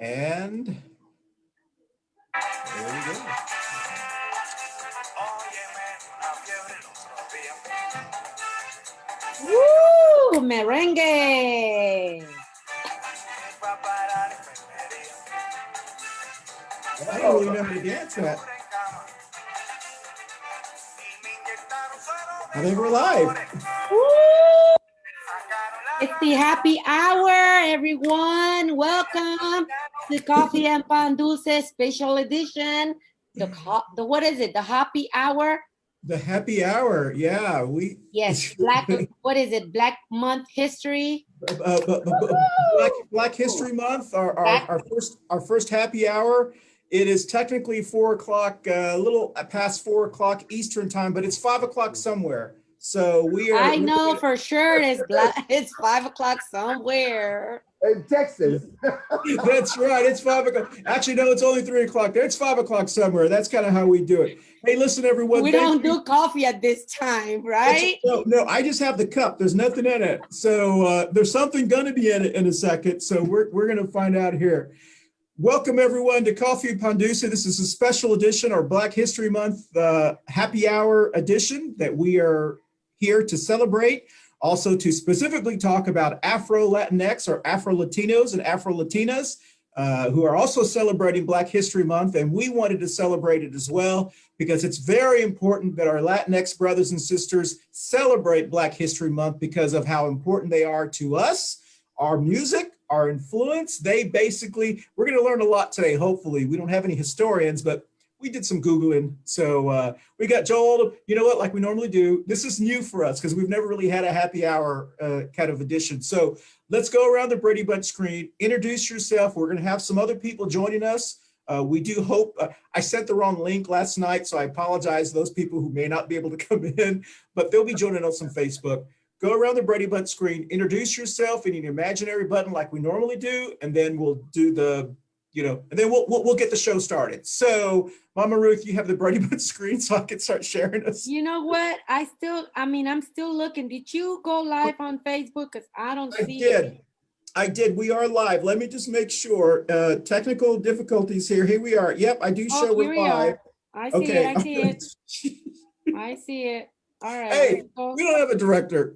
And there we go. Woo! Merengue! I don't really know how to dance that. I think we're live. Woo! It's the happy hour, everyone. Welcome to Coffee and Pan Dulce special edition. What is it? The happy hour? The happy hour, yeah. Yes, what is it? Black Month History. Black History Month. Our first happy hour. It is technically 4 o'clock, a little past 4 o'clock Eastern time, but it's 5 o'clock somewhere. So we are. I know for sure it's 5 o'clock somewhere. In Texas. That's right. It's 5 o'clock. Actually, no, it's only 3 o'clock there. It's 5 o'clock somewhere. That's kind of how we do it. Hey, listen, everyone. We don't do coffee at this time, right? No, I just have the cup. There's nothing in it. So there's something going to be in it in a second. So we're going to find out here. Welcome, everyone, to Coffee and Pan Dulce. This is a special edition, our Black History Month happy hour edition that we are here to celebrate. Also to specifically talk about Afro-LatinX or Afro-Latinos and Afro-Latinas who are also celebrating Black History Month. And we wanted to celebrate it as well because it's very important that our Latinx brothers and sisters celebrate Black History Month because of how important they are to us, our music, our influence. We're going to learn a lot today, hopefully. We don't have any historians, but we did some Googling. So we got Joel Odom. You know what, like we normally do, this is new for us because we've never really had a happy hour kind of edition. So let's go around the Brady Bunch screen, introduce yourself. We're gonna have some other people joining us. We do hope, I sent the wrong link last night, so I apologize to those people who may not be able to come in, but they'll be joining us on Facebook. Go around the Brady Bunch screen, introduce yourself in an imaginary button like we normally do, and then we'll do the, and then we'll get the show started. So Mama Ruth, you have the Brady Bunch screen so I can start sharing us. You know what? I'm still looking. Did you go live on Facebook? Because I don't see it. I did. We are live. Let me just make sure. Technical difficulties here. Here we are. Yep, I do show we're live. I see it. I see it. I see it. All right. Hey, we don't have a director.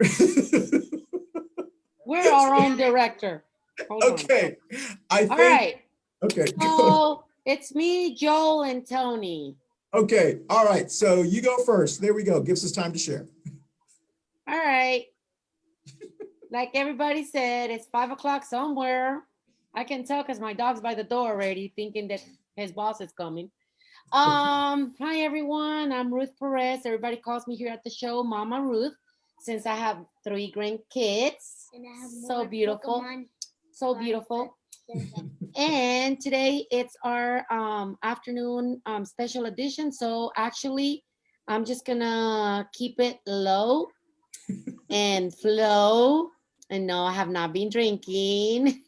We're our own director. Okay. All right. Okay. So it's me, Joel, and Tony. Okay. All right. So you go first. There we go. Gives us time to share. All right. Like everybody said, it's 5 o'clock somewhere. I can tell because my dog's by the door already thinking that his boss is coming. Hi, everyone. I'm Ruth Perez. Everybody calls me here at the show Mama Ruth since I have 3 grandkids. And I have so beautiful. Pokemon. So beautiful. And today it's our afternoon special edition. So actually, I'm just gonna keep it low and flow. And no, I have not been drinking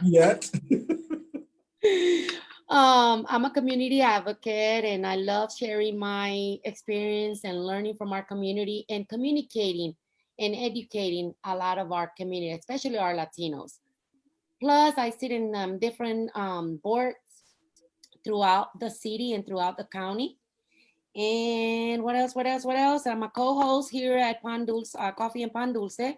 yet. I'm a community advocate and I love sharing my experience and learning from our community and communicating and educating a lot of our community, especially our Latinos. Plus, I sit in different boards throughout the city and throughout the county. And what else? I'm a co-host here at Pan Dulce, Coffee and Pan Dulce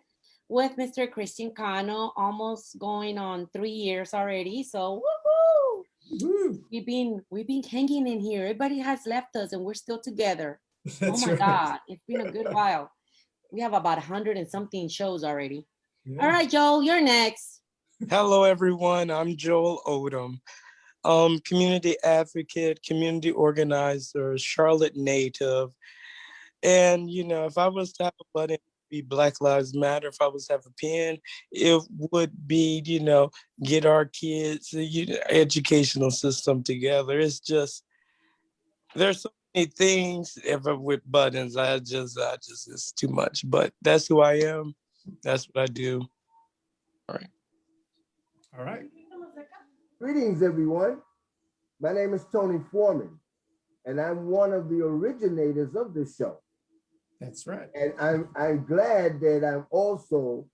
with Mr. Christian Cano, almost going on 3 years already. So woohoo! We've been hanging in here. Everybody has left us and we're still together. That's oh my right. God, it's been a good while. We have about 100 and something shows already. Yeah. All right, Joel, you're next. Hello, everyone. I'm Joel Odom, community advocate, community organizer, Charlotte native. And, if I was to have a button, it would be Black Lives Matter. If I was to have a pen, it would be, get our kids, educational system together. It's just, there's so many things ever with buttons. I just, it's too much, but that's who I am. That's what I do. All right. All right. Greetings, everyone. My name is Tony Forman, and I'm one of the originators of this show. That's right. And I'm glad that I'm also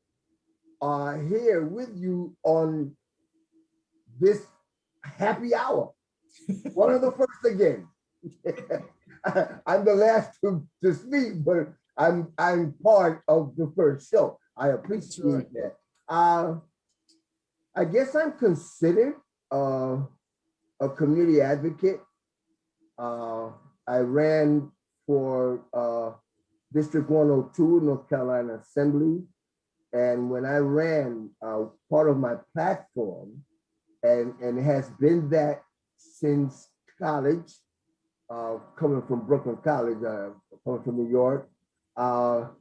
here with you on this happy hour. One of the first again. I'm the last to speak, but I'm part of the first show. I appreciate that. I guess I'm considered a community advocate. I ran for District 102 North Carolina Assembly. And when I ran, part of my platform, and it has been that since college, coming from Brooklyn College, coming from New York, I'm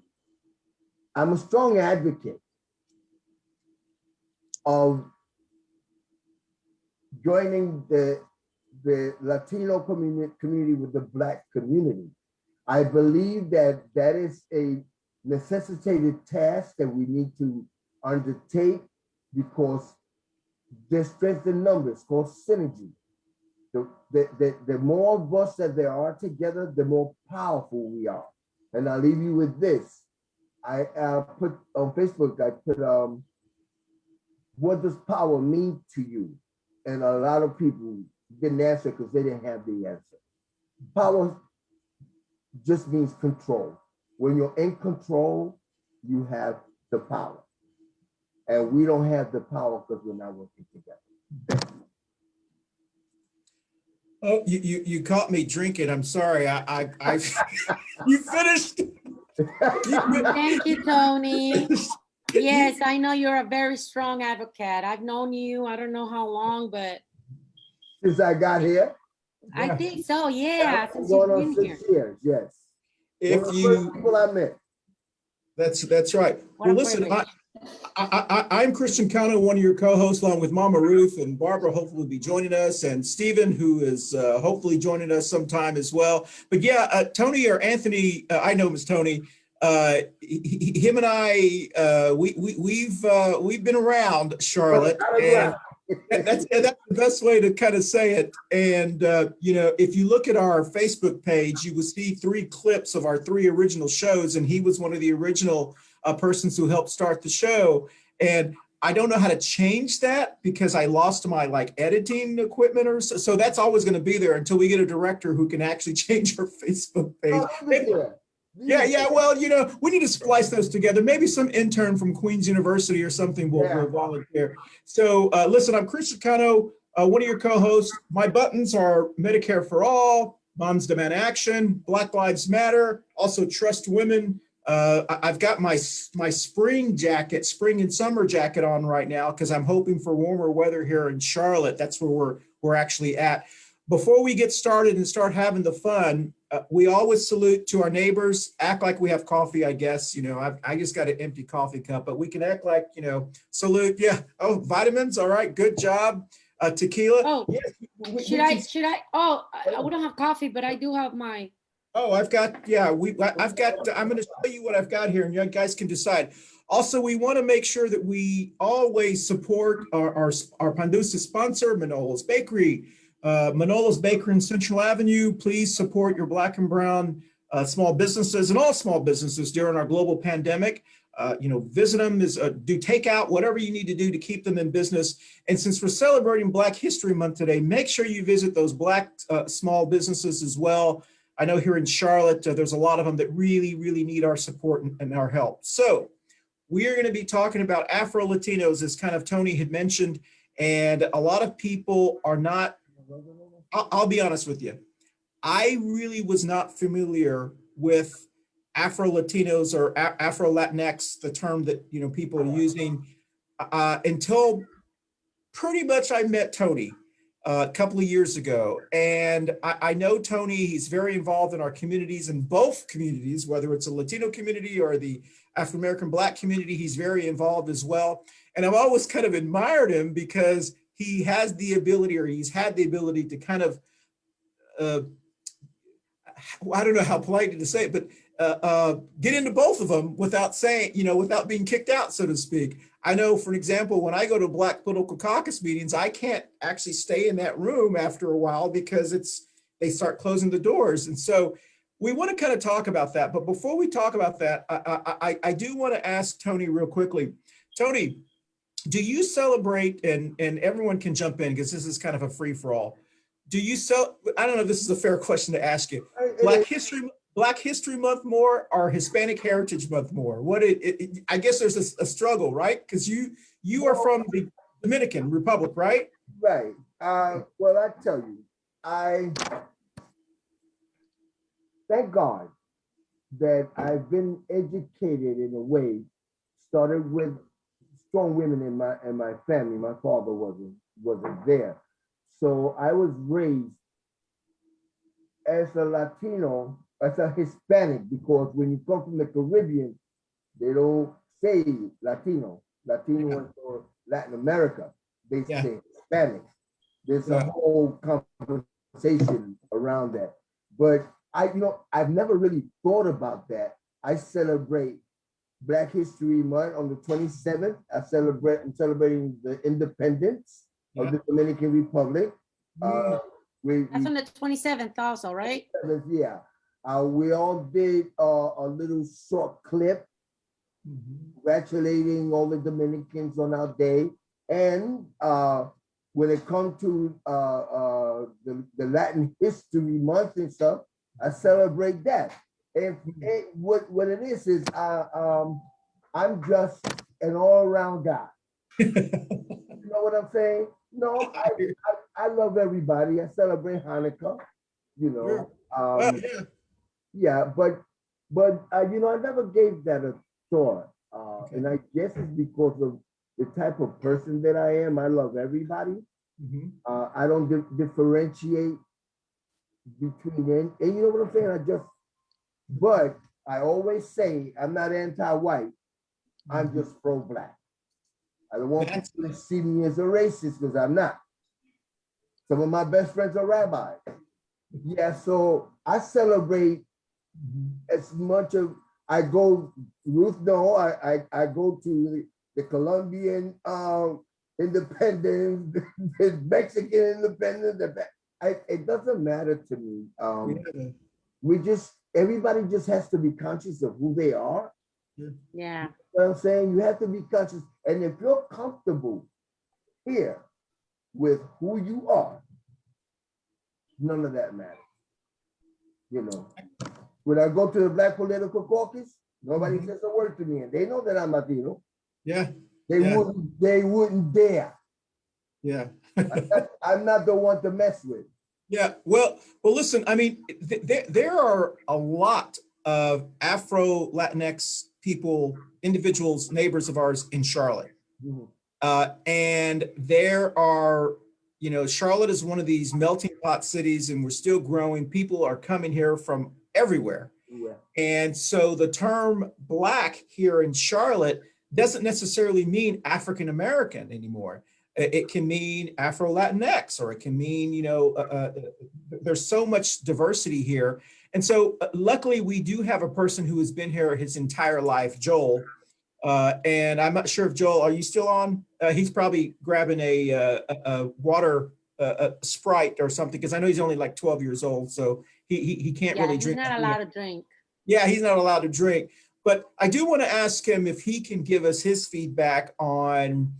a strong advocate of joining the Latino community with the Black community. I believe that that is a necessitated task that we need to undertake because there's strength in numbers, called synergy. The more of us that there are together, the more powerful we are. And I'll leave you with this. I put on Facebook, I put, what does power mean to you? And a lot of people didn't answer because they didn't have the answer. Power just means control. When you're in control, you have the power. And we don't have the power because we're not working together. Oh, you caught me drinking. I'm sorry. I you finished. Thank you, Tony. Yes, I know you're a very strong advocate. I've known you, I don't know how long, but Since I got here? I think so, yeah. Since Going you've on been 6 here. years, yes. If One of the you, first people I met. that's right. What Well, a listen, privilege. I'm Christian Cano, one of your co-hosts, along with Mama Ruth, and Barbara hopefully will be joining us, and Stephen, who is hopefully joining us sometime as well. But yeah, Tony or Anthony, I know him as Tony. Him and I, we've been around Charlotte, and that's the best way to kind of say it. And you know, if you look at our Facebook page, you will see 3 clips of our 3 original shows, and he was one of the original persons who helped start the show. And I don't know how to change that because I lost my editing equipment or so that's always going to be there until we get a director who can actually change our Facebook page. Yeah. Well, you know, we need to splice those together. Maybe some intern from Queen's University or something will volunteer. So listen, I'm Christian Cano, one of your co-hosts. My buttons are Medicare for All, Moms Demand Action, Black Lives Matter, also Trust Women. I've got my spring and summer jacket on right now because I'm hoping for warmer weather here in Charlotte. That's where we're actually at. Before we get started and start having the fun, we always salute to our neighbors, act like we have coffee, I guess. You know, I just got an empty coffee cup, but we can act like, you know, salute. Yeah. Oh, vitamins. All right. Good job. Tequila. Oh, yes. should I? Oh, I don't have coffee, but I do have my. Oh, I'm going to show you what I've got here and you guys can decide. Also, we want to make sure that we always support our Pandusa sponsor, Manolo's Bakery. Manolo's Bakery in Central Avenue. Please support your Black and brown small businesses and all small businesses during our global pandemic. You know, visit them, do takeout, whatever you need to do to keep them in business. And since we're celebrating Black History Month today, make sure you visit those Black small businesses as well. I know here in Charlotte, there's a lot of them that really, really need our support and our help. So we are going to be talking about Afro-Latinos, as kind of Tony had mentioned, and a lot of people are not, I'll be honest with you. I really was not familiar with Afro-Latinos or Afro-LatinX, the term that, you know, people are using, until pretty much I met Tony a couple of years ago. And I know Tony, he's very involved in our communities, in both communities, whether it's a Latino community or the Afro-American Black community, he's very involved as well. And I've always kind of admired him because he has the ability, or he's had the ability to kind of, I don't know how politely to say it, but get into both of them without saying, you know, without being kicked out, so to speak. I know, for an example, when I go to Black Political Caucus meetings, I can't actually stay in that room after a while because they start closing the doors. And so we want to kind of talk about that. But before we talk about that, I do want to ask Tony real quickly. Tony, do you celebrate, and everyone can jump in because this is kind of a free for all. Do you I don't know if this is a fair question to ask you. Black History Month more or Hispanic Heritage Month more? I guess there's a struggle, right? Because you are from the Dominican Republic, right? Right. Well, I tell you, I thank God that I've been educated in a way, started with strong women in my family. My father wasn't there. So I was raised as a Latino, as a Hispanic, because when you come from the Caribbean, they don't say Latino. Latino is for Latin America. They say Hispanic. There's a whole conversation around that. But I've never really thought about that. I celebrate Black History Month on the 27th. I'm celebrating the independence of the Dominican Republic. That's on the 27th also, right? Yeah. We all did a little short clip congratulating all the Dominicans on our day. And when it comes to the Latin History Month and stuff, I celebrate that. And what it is I'm just an all-around guy. You know what I'm saying? No, I love everybody. I celebrate Hanukkah, you know. But I never gave that a thought. And I guess it's because of the type of person that I am. I love everybody. I don't differentiate between them. And you know what I'm saying? But I always say I'm not anti-white. I'm just pro-black. I don't want people to see me as a racist because I'm not. Some of my best friends are rabbis. Yeah, so I celebrate as much of, I go, Ruth, no, I go to the Colombian independence, the Mexican independence. It doesn't matter to me. Everybody just has to be conscious of who they are. Yeah. You know what I'm saying? You have to be conscious. And if you're comfortable here with who you are, none of that matters. You know, when I go to the Black Political Caucus, nobody says a word to me, and they know that I'm Latino. Yeah. They wouldn't dare. Yeah. I'm not the one to mess with. Yeah. Well, listen, I mean, there are a lot of Afro-LatinX people, individuals, neighbors of ours in Charlotte. And there are, Charlotte is one of these melting pot cities, and we're still growing. People are coming here from everywhere. Yeah. And so the term Black here in Charlotte doesn't necessarily mean African American anymore. It can mean Afro-LatinX, or it can mean, there's so much diversity here. And so luckily we do have a person who has been here his entire life, Joel. And I'm not sure if Joel, are you still on? He's probably grabbing a water, a Sprite or something, because I know he's only like 12 years old. So he can't really drink. He's not allowed to drink. Yeah, he's not allowed to drink. But I do want to ask him if he can give us his feedback on,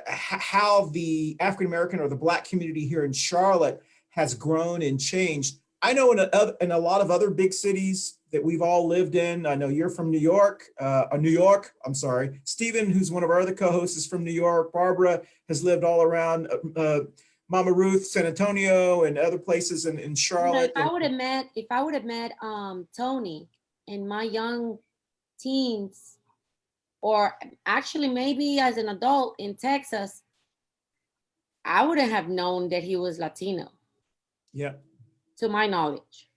how the African American or the Black community here in Charlotte has grown and changed. I know in a lot of other big cities that we've all lived in. I know you're from New York. I'm sorry. Stephen, who's one of our other co-hosts, is from New York. Barbara has lived all around. Mama Ruth, San Antonio, and other places in Charlotte. If I would have met Tony in my young teens, or actually maybe as an adult in Texas, I wouldn't have known that he was Latino. Yeah. To my knowledge.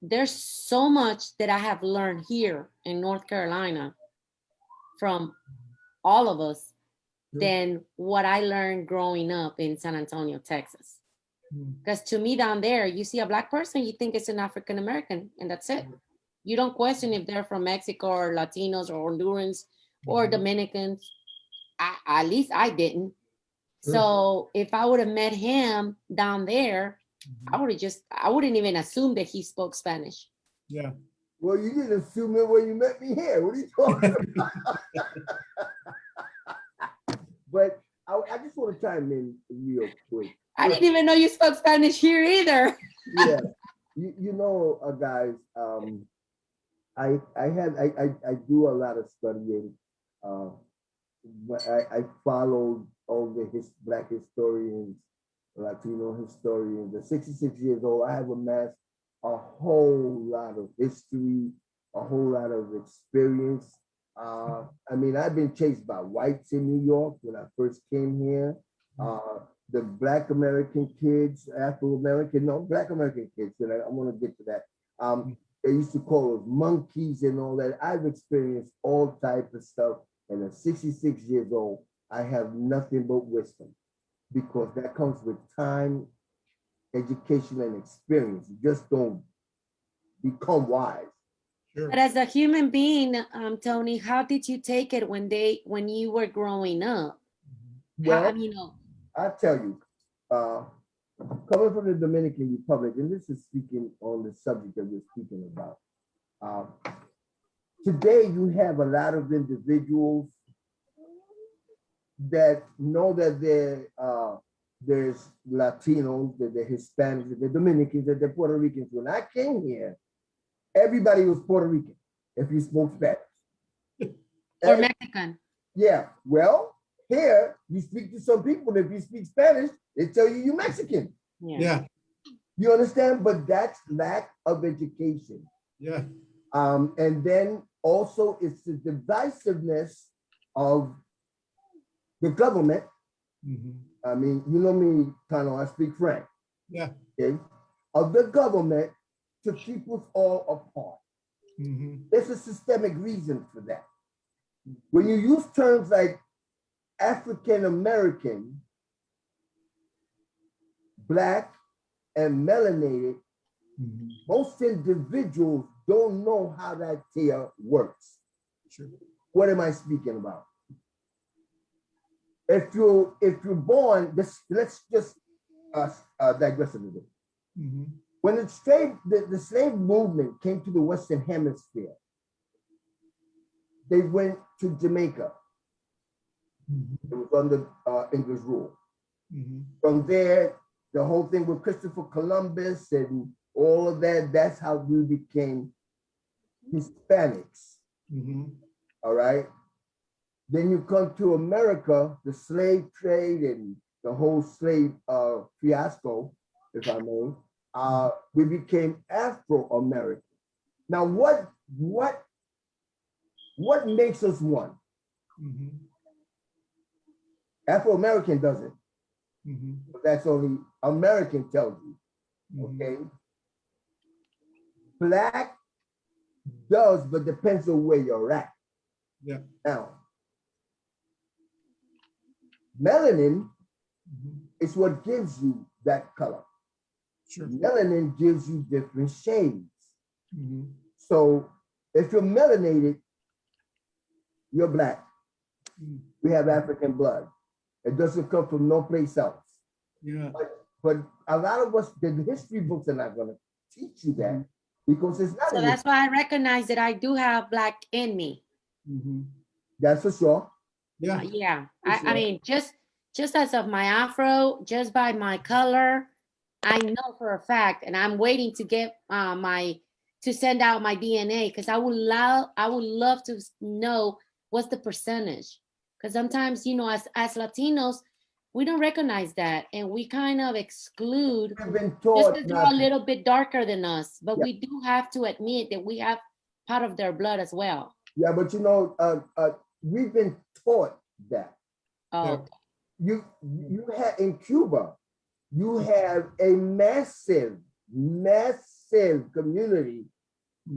There's so much that I have learned here in North Carolina from all of us than what I learned growing up in San Antonio, Texas. Because to me down there, you see a Black person, you think it's an African American, and that's it. You don't question if they're from Mexico or Latinos or Hondurans or Dominicans. At least I didn't. So if I would have met him down there, I wouldn't even assume that he spoke Spanish. Yeah. Well, you didn't assume it when you met me here. What are you talking about? chime in real quick. I didn't even know you spoke Spanish here either. Yeah, you know, guys, I do a lot of studying. But I followed all the Black historians, Latino historians. At 66 years old, I have amassed a whole lot of history, a whole lot of experience. I mean, I've been chased by whites in New York when I first came here. The Black American kids, Afro-American, no, Black American kids, and I want to get to that. They used to call us monkeys and all that. I've experienced all types of stuff. And at 66 years old, I have nothing but wisdom because that comes with time, education, and experience. You just don't become wise. Sure. But as a human being, Tony, how did you take it when you were growing up? Well, You know. I tell you, coming from the Dominican Republic, and this is speaking on the subject that we're speaking about. Today, you have a lot of individuals that know that there's Latinos, that they're Hispanics, that they're Dominicans, that they're Puerto Ricans. When I came here, everybody was Puerto Rican if you spoke Spanish. Or Mexican. Yeah, well, here you speak to some people, if you speak Spanish, they tell you you're Mexican. Yeah. You understand? But that's lack of education. Yeah. And then also it's the divisiveness of the government. I mean, you know me, Tano, I speak French. Yeah. Okay? Of the government to keep us all apart. There's a systemic reason for that. When you use terms like African American, Black, and melanated, most individuals don't know how that tier works. Sure. What am I speaking about? If you're born, let's just digress a little bit. When the slave movement came to the Western Hemisphere, they went to Jamaica. It was under English rule. From there, the whole thing with Christopher Columbus and all of that, that's how we became Hispanics. All right. Then you come to America, the slave trade and the whole slave fiasco, if I may, we became Afro-American. Now, what makes us one? Afro-American doesn't. But that's only American tells you, okay? Black does, but depends on where you're at. Yeah. Now, melanin is what gives you that color. Sure. Melanin gives you different shades. So if you're melanated, you're Black. We have African blood. It doesn't come from no place else. Yeah. But a lot of us, the history books are not going to teach you that because it's not. So that's why I recognize that I do have Black in me. That's for sure. Yeah. Sure. I mean, just as of my Afro, just by my color, I know for a fact, and I'm waiting to get to send out my DNA because I would love to know what's the percentage. Because sometimes, you know, as Latinos, we don't recognize that, and we kind of exclude We've been taught just because they're a little bit darker than us. But we do have to admit that we have part of their blood as well. Yeah, but you know, we've been taught that. Oh, you have in Cuba, you have a massive community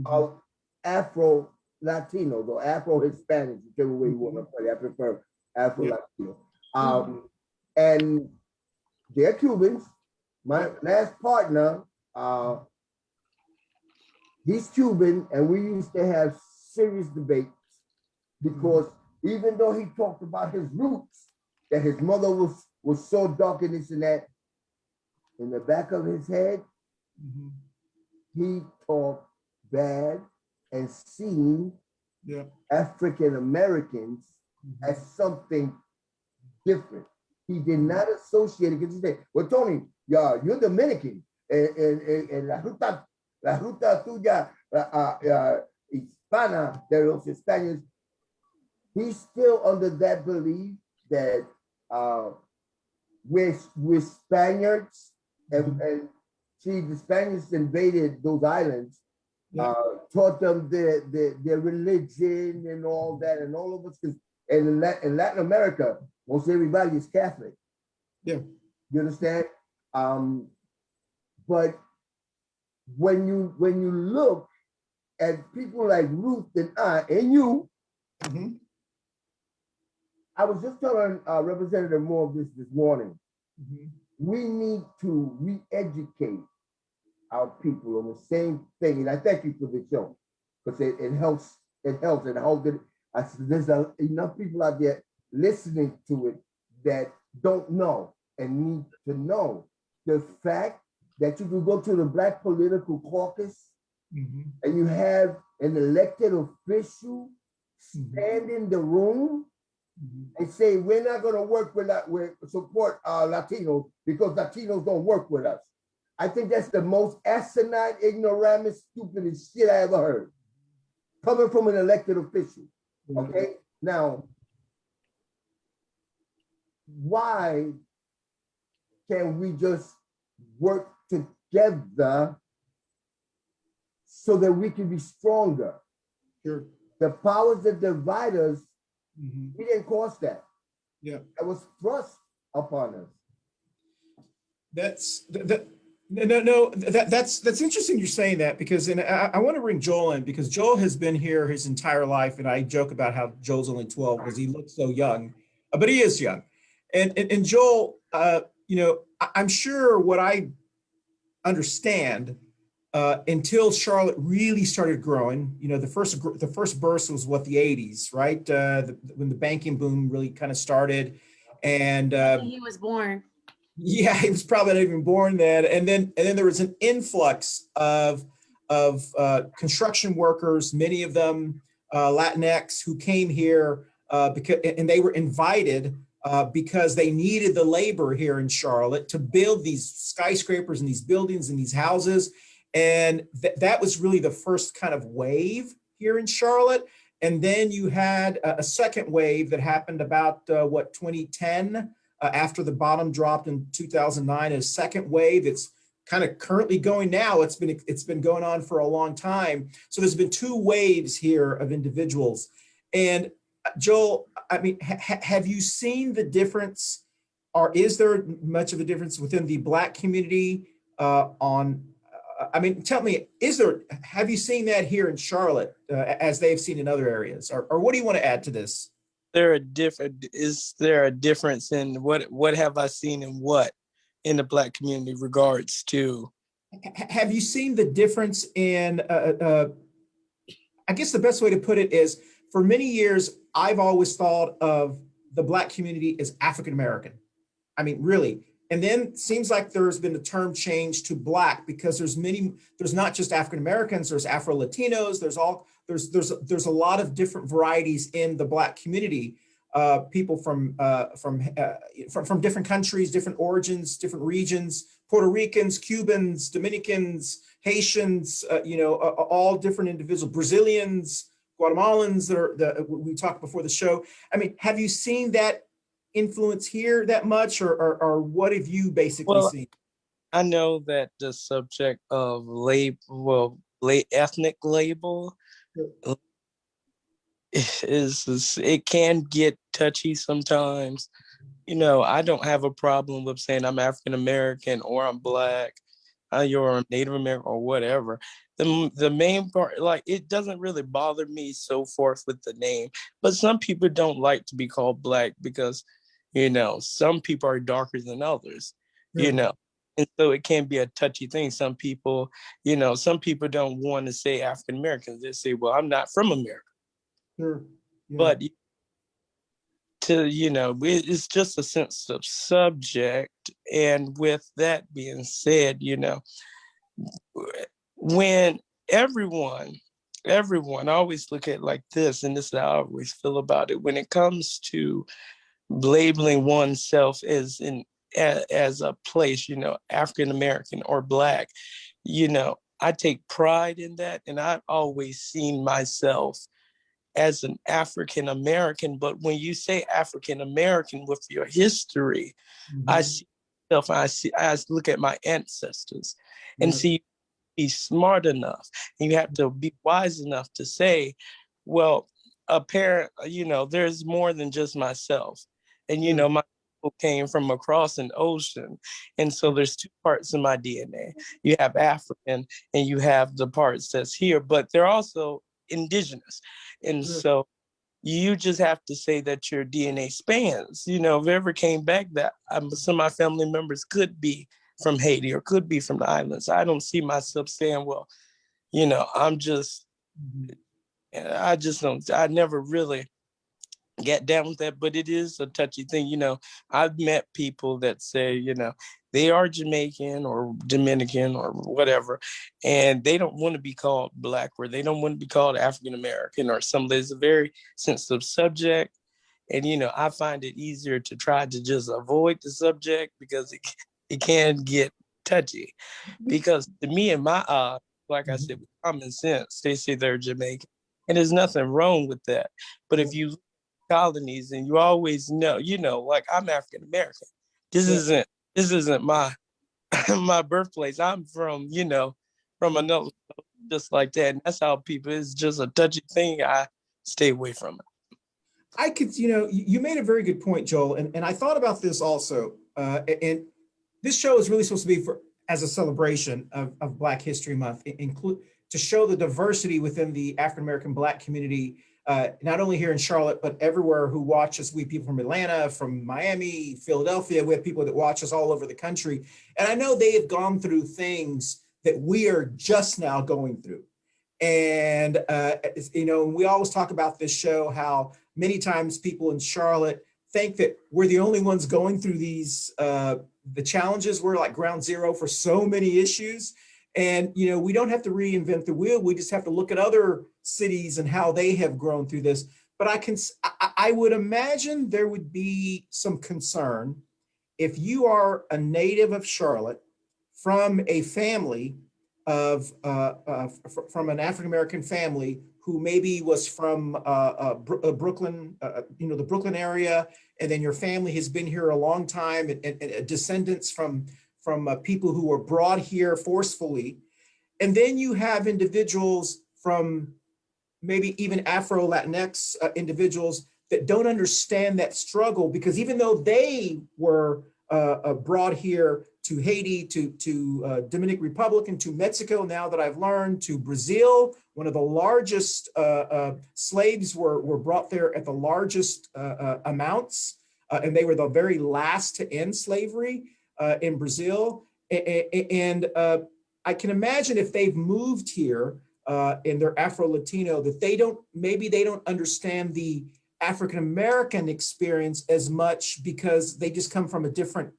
of Afro-Latinos or Afro-Hispanics, whichever way you want to put it. I prefer Afro-Latino. And they're Cubans. My last partner, he's Cuban, and we used to have serious debates because even though he talked about his roots, that his mother was so dark and this and that, in the back of his head, he talked bad and seen African Americans as something different. He did not associate it because he said, well, Tony, you're Dominican. En la ruta tuya hispana de los Españoles, he's still under that belief that we're Spaniards, and see, the Spaniards invaded those islands, taught them their religion and all that, and all of us, and in Latin America, most everybody is Catholic. Yeah. You understand? But when you look at people like Ruth and I and you, I was just telling Representative Moore of this morning. We need to re-educate our people on the same thing. And I thank you for the show because it helps. And I hope that there's enough people out there listening to it that don't know and need to know the fact that you can go to the Black political caucus and you have an elected official stand in the room and say, we're not going to work with support Latinos because Latinos don't work with us. I think that's the most asinine, ignoramus, stupidest shit I ever heard. Coming from an elected official. Okay? Now, why can we just work together so that we can be stronger? Sure. The powers that divide us, we didn't cause that. Yeah. It was thrust upon us. That's interesting you're saying that, because I want to bring Joel in, because Joel has been here his entire life, and I joke about how Joel's only 12 because he looks so young, but he is young. And Joel, I'm sure what I understand until Charlotte really started growing, the first burst was the 80s, right? When the banking boom really kind of started, and he was born. Yeah, he was probably not even born then. And then there was an influx of construction workers, many of them Latinx, who came here and they were invited because they needed the labor here in Charlotte to build these skyscrapers and these buildings and these houses. And that was really the first kind of wave here in Charlotte. And then you had a second wave that happened about 2010. After the bottom dropped in 2009, a second wave. It's kind of currently going now. It's been going on for a long time. So there's been two waves here of individuals. And Joel, I mean, have you seen the difference, or is there much of a difference within the Black community tell me, have you seen that here in Charlotte as they've seen in other areas, or what do you want to add to this? Is there a difference in what have I seen in what in the Black community regards to? Have you seen the difference in, I guess the best way to put it is, for many years, I've always thought of the Black community as African-American. I mean, really. And then it seems like there's been a term change to Black, because there's not just African-Americans, there's Afro-Latinos, there's a lot of different varieties in the Black community, people from different countries, different origins, different regions, Puerto Ricans, Cubans, Dominicans, Haitians, all different individuals, Brazilians, Guatemalans that we talked before the show. I mean, have you seen that influence here that much, or what have you basically seen? I know that the subject of ethnic label it can get touchy sometimes. I don't have a problem with saying I'm African American or I'm Black, you're Native American or whatever. The main part, it doesn't really bother me so forth with the name, but some people don't like to be called Black because some people are darker than others, and so it can be a touchy thing. Some people don't want to say African Americans. They say, well, I'm not from America. Sure. Yeah. But it's just a sensitive subject. And with that being said, when everyone, I always look at it like this, and this is how I always feel about it. When it comes to labeling oneself as a place, African American or Black, I take pride in that, and I've always seen myself as an African American. But when you say African American with your history, I see myself. I look at my ancestors, and see, be smart enough, and you have to be wise enough to say, well, a parent, there's more than just myself, and my people came from across an ocean, and so there's two parts in my DNA. You have African, and you have the parts that's here, but they're also indigenous, and so you just have to say that your DNA spans. If it ever came back that some of my family members could be from Haiti or could be from the islands, I don't see myself saying, well, I'm just, I never really get down with that, but it is a touchy thing. I've met people that say, they are Jamaican or Dominican or whatever, and they don't want to be called Black, or they don't want to be called African American or something. It's a very sensitive subject. And, I find it easier to try to just avoid the subject because it can get touchy. Because to me, in my eyes, like I said, with common sense, they say they're Jamaican. And there's nothing wrong with that. But if you colonies and you always know, like I'm African American. This isn't my my birthplace. I'm from another, just like that. And that's how people, it's just a touchy thing. I stay away from it. I could, you made a very good point, Joel, and I thought about this also. And this show is really supposed to be as a celebration of Black History Month, to show the diversity within the African American Black community, not only here in Charlotte, but everywhere who watch us. We have people from Atlanta, from Miami, Philadelphia. We have people that watch us all over the country. And I know they have gone through things that we are just now going through. And, we always talk about this show, how many times people in Charlotte think that we're the only ones going through these, the challenges. We're like ground zero for so many issues. And, we don't have to reinvent the wheel. We just have to look at other cities and how they have grown through this. But I would imagine there would be some concern if you are a native of Charlotte from a family from an African-American family who maybe was from Brooklyn, the Brooklyn area, and then your family has been here a long time, and descendants from people who were brought here forcefully. And then you have individuals from maybe even Afro-LatinX individuals that don't understand that struggle, because even though they were brought here to Haiti, to Dominican Republic, and to Mexico, now that I've learned, to Brazil, one of the largest slaves were brought there at the largest amounts, and they were the very last to end slavery in Brazil. And I can imagine if they've moved here and they're Afro-Latino, that they don't understand the African-American experience as much, because they just come from a different,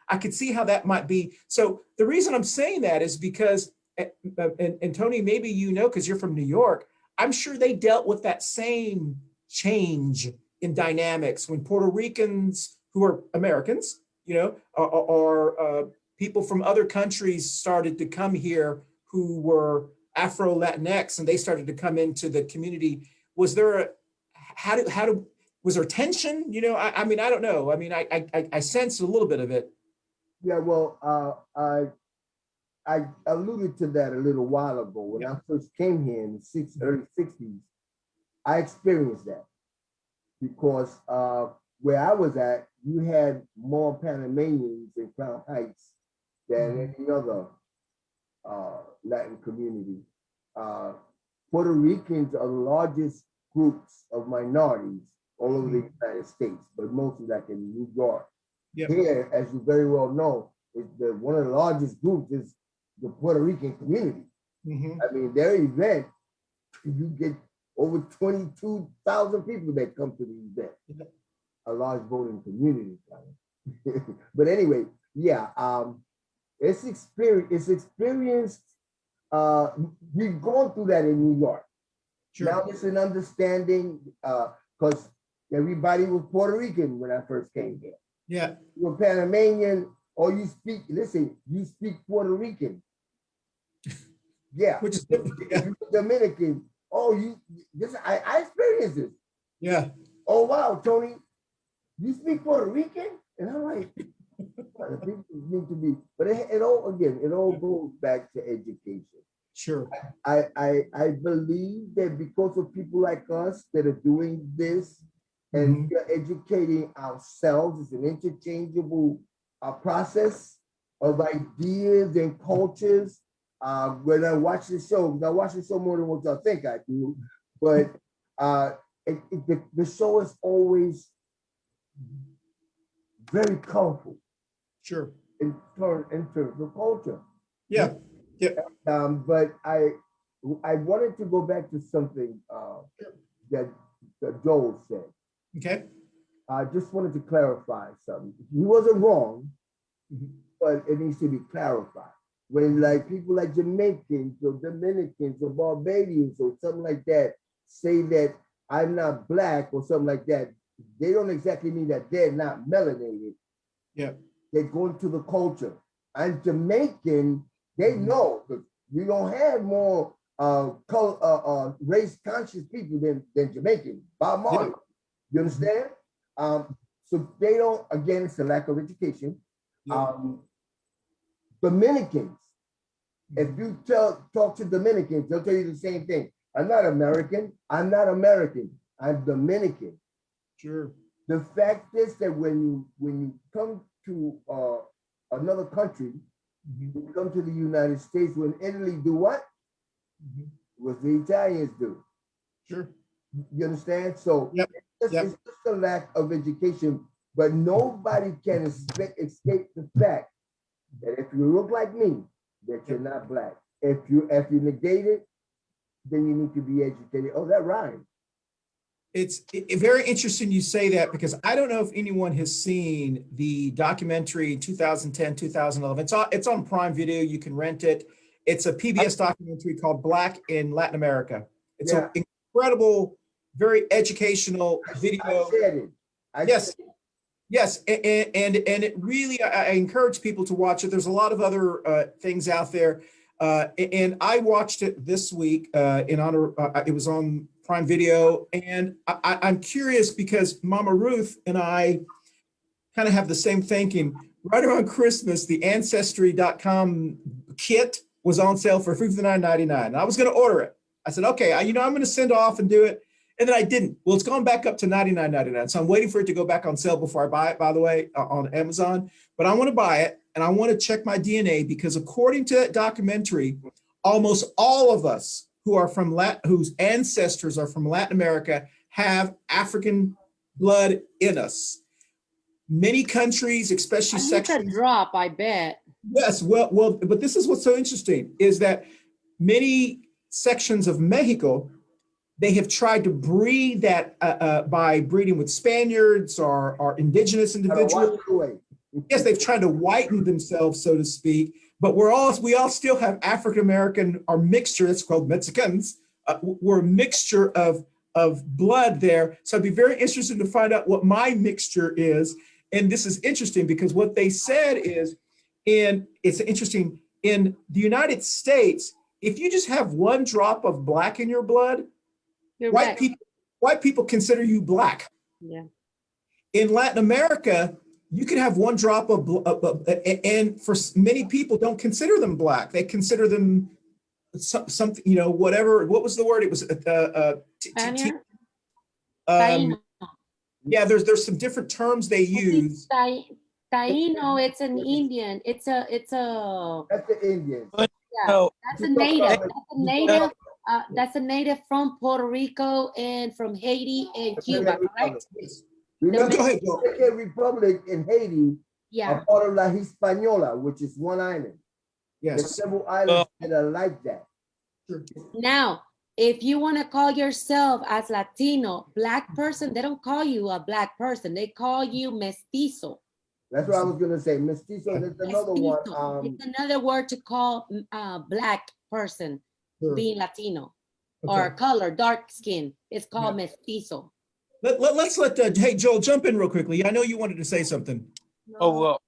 I could see how that might be. So the reason I'm saying that is because, and Tony, maybe because you're from New York, I'm sure they dealt with that same change in dynamics when Puerto Ricans who are Americans, or people from other countries started to come here who were Afro-Latinx, and they started to come into the community. Was there was there tension? I mean, I don't know. I mean, I sensed a little bit of it. Yeah, well, I alluded to that a little while ago. When I first came here in the early 60s, I experienced that because where I was at, you had more Panamanians in Crown Heights than any other Latin community. Puerto Ricans are the largest groups of minorities all over the United States, but mostly like in New York. Yep. Here, as you very well know, one of the largest groups is the Puerto Rican community. I mean, their event, you get over 22,000 people that come to the event. A large voting community. But anyway, it's experienced. We've gone through that in New York. Sure. Now it's an understanding, because Everybody was Puerto Rican when I first came here. Yeah. You were Panamanian, or you speak, listen, you speak Puerto Rican. Yeah. Which is If you're Dominican, oh, I experienced this. yeah. Oh, wow, Tony, you speak Puerto Rican? And I'm like, people need to be, but it all goes back to education. Sure. I believe that because of people like us that are doing this and we are educating ourselves, it's an interchangeable process of ideas and cultures. When I watch the show more than what y'all think I do, but the show is always very colorful. Sure. In terms of culture. Yeah. Yeah. But I wanted to go back to something that Joel said. Okay. I just wanted to clarify something. He wasn't wrong, but it needs to be clarified. When like people like Jamaicans or Dominicans or Barbadians or something like that say that I'm not black or something like that, they don't exactly mean that they're not melanated. Yeah. They're going to the culture. And Jamaican, they know that we don't have more race conscious people than Jamaican. Bob Marley. You understand? So they don't, again, it's a lack of education. Dominicans, if you talk to Dominicans, they'll tell you the same thing. I'm not American. I'm Dominican. Sure. The fact is that when you come to another country, you come to the United States, when Italy do what? What the Italians do. Sure. You understand? So it's just a lack of education, but nobody can escape the fact that if you look like me, that you're not black. If you negate it, then you need to be educated. Oh, that rhymes. It's very interesting you say that, because I don't know if anyone has seen the documentary 2010, 2011. It's on Prime Video. You can rent it. It's a PBS documentary called Black in Latin America. It's an incredible, very educational video. Yes, and it really, I encourage people to watch it. There's a lot of other things out there. And I watched it this week in honor, it was on Prime Video. And I'm curious because Mama Ruth and I kind of have the same thinking. Right around Christmas, the Ancestry.com kit was on sale for $59.99. And I was going to order it. I said, okay, I'm going to send off and do it. And then I didn't. Well, it's gone back up to $99.99. So I'm waiting for it to go back on sale before I buy it, by the way, on Amazon. But I want to buy it, and I want to check my DNA, because according to that documentary, almost all of us who are from whose ancestors are from Latin America have African blood in us. Many countries, especially sections. A drop, I bet. Yes, well, but this is what's so interesting is that many sections of Mexico, they have tried to breed that by breeding with Spaniards or indigenous individuals. Yes, they've tried to whiten themselves, so to speak. But we all still have African American, or mixture. It's called Mexicans. We're a mixture of blood there. So I'd be very interested to find out what my mixture is. And this is interesting because what they said is, it's interesting, in the United States, if you just have one drop of black in your blood, white people consider you black. Yeah. In Latin America, you can have one drop of and for many people don't consider them black. They consider them something, whatever. What was the word? It was yeah. There's some different terms they use. Taino, it's an Indian. It's a. That's the Indian. Yeah, that's a native. That's a native. That's a native from Puerto Rico and from Haiti and Cuba, correct? Remember, the Dominican Republic in Haiti are part of La Hispaniola, which is one island. Yes. There's several islands that are like that. Sure. Now, if you want to call yourself as Latino, black person, they don't call you a black person. They call you mestizo. That's what I was going to say. Mestizo, there's another one. It's another word to call black person. Sure. Being Latino or color, dark skin. It's called mestizo. Let's let, hey, Joel, jump in real quickly. I know you wanted to say something. Oh, well,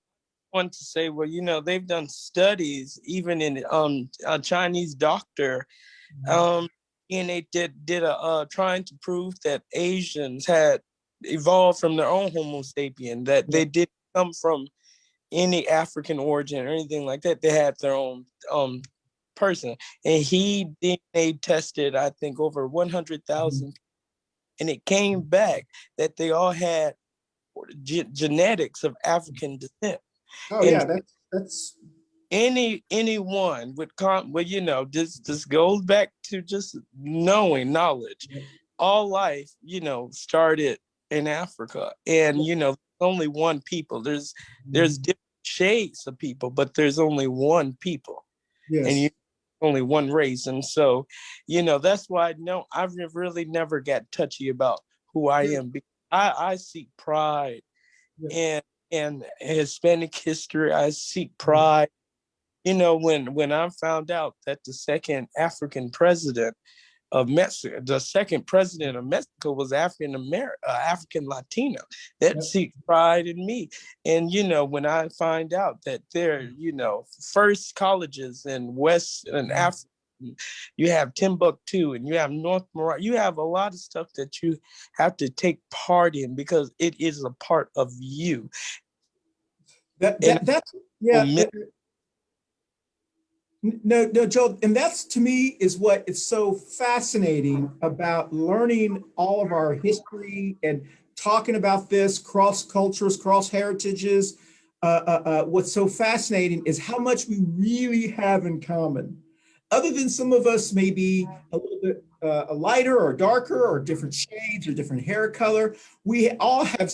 I want to say, well, they've done studies even in a Chinese doctor, and they did a trying to prove that Asians had evolved from their own Homo sapien, that they didn't come from any African origin or anything like that. They had their own person, and he DNA tested, I think, over 100,000, and it came back that they all had genetics of African descent. Oh And yeah, that's anyone would this goes back to just knowing knowledge. All life, started in Africa, and only one people. There's different shades of people, but there's only one people, and yes. only one race. And so, that's why I've really never got touchy about who I am, because I seek pride in Hispanic history. I seek pride. When I found out that the second African president of Mexico, the second president of Mexico was African Latino, that seeks pride in me. And, when I find out that there, first colleges in West and Africa, you have Timbuktu and you have North Morocco, you have a lot of stuff that you have to take part in because it is a part of you. That's No, Joel, and that's to me is what is so fascinating about learning all of our history and talking about this cross cultures, cross heritages. What's so fascinating is how much we really have in common. Other than some of us may be a little bit lighter or darker or different shades or different hair color, we all have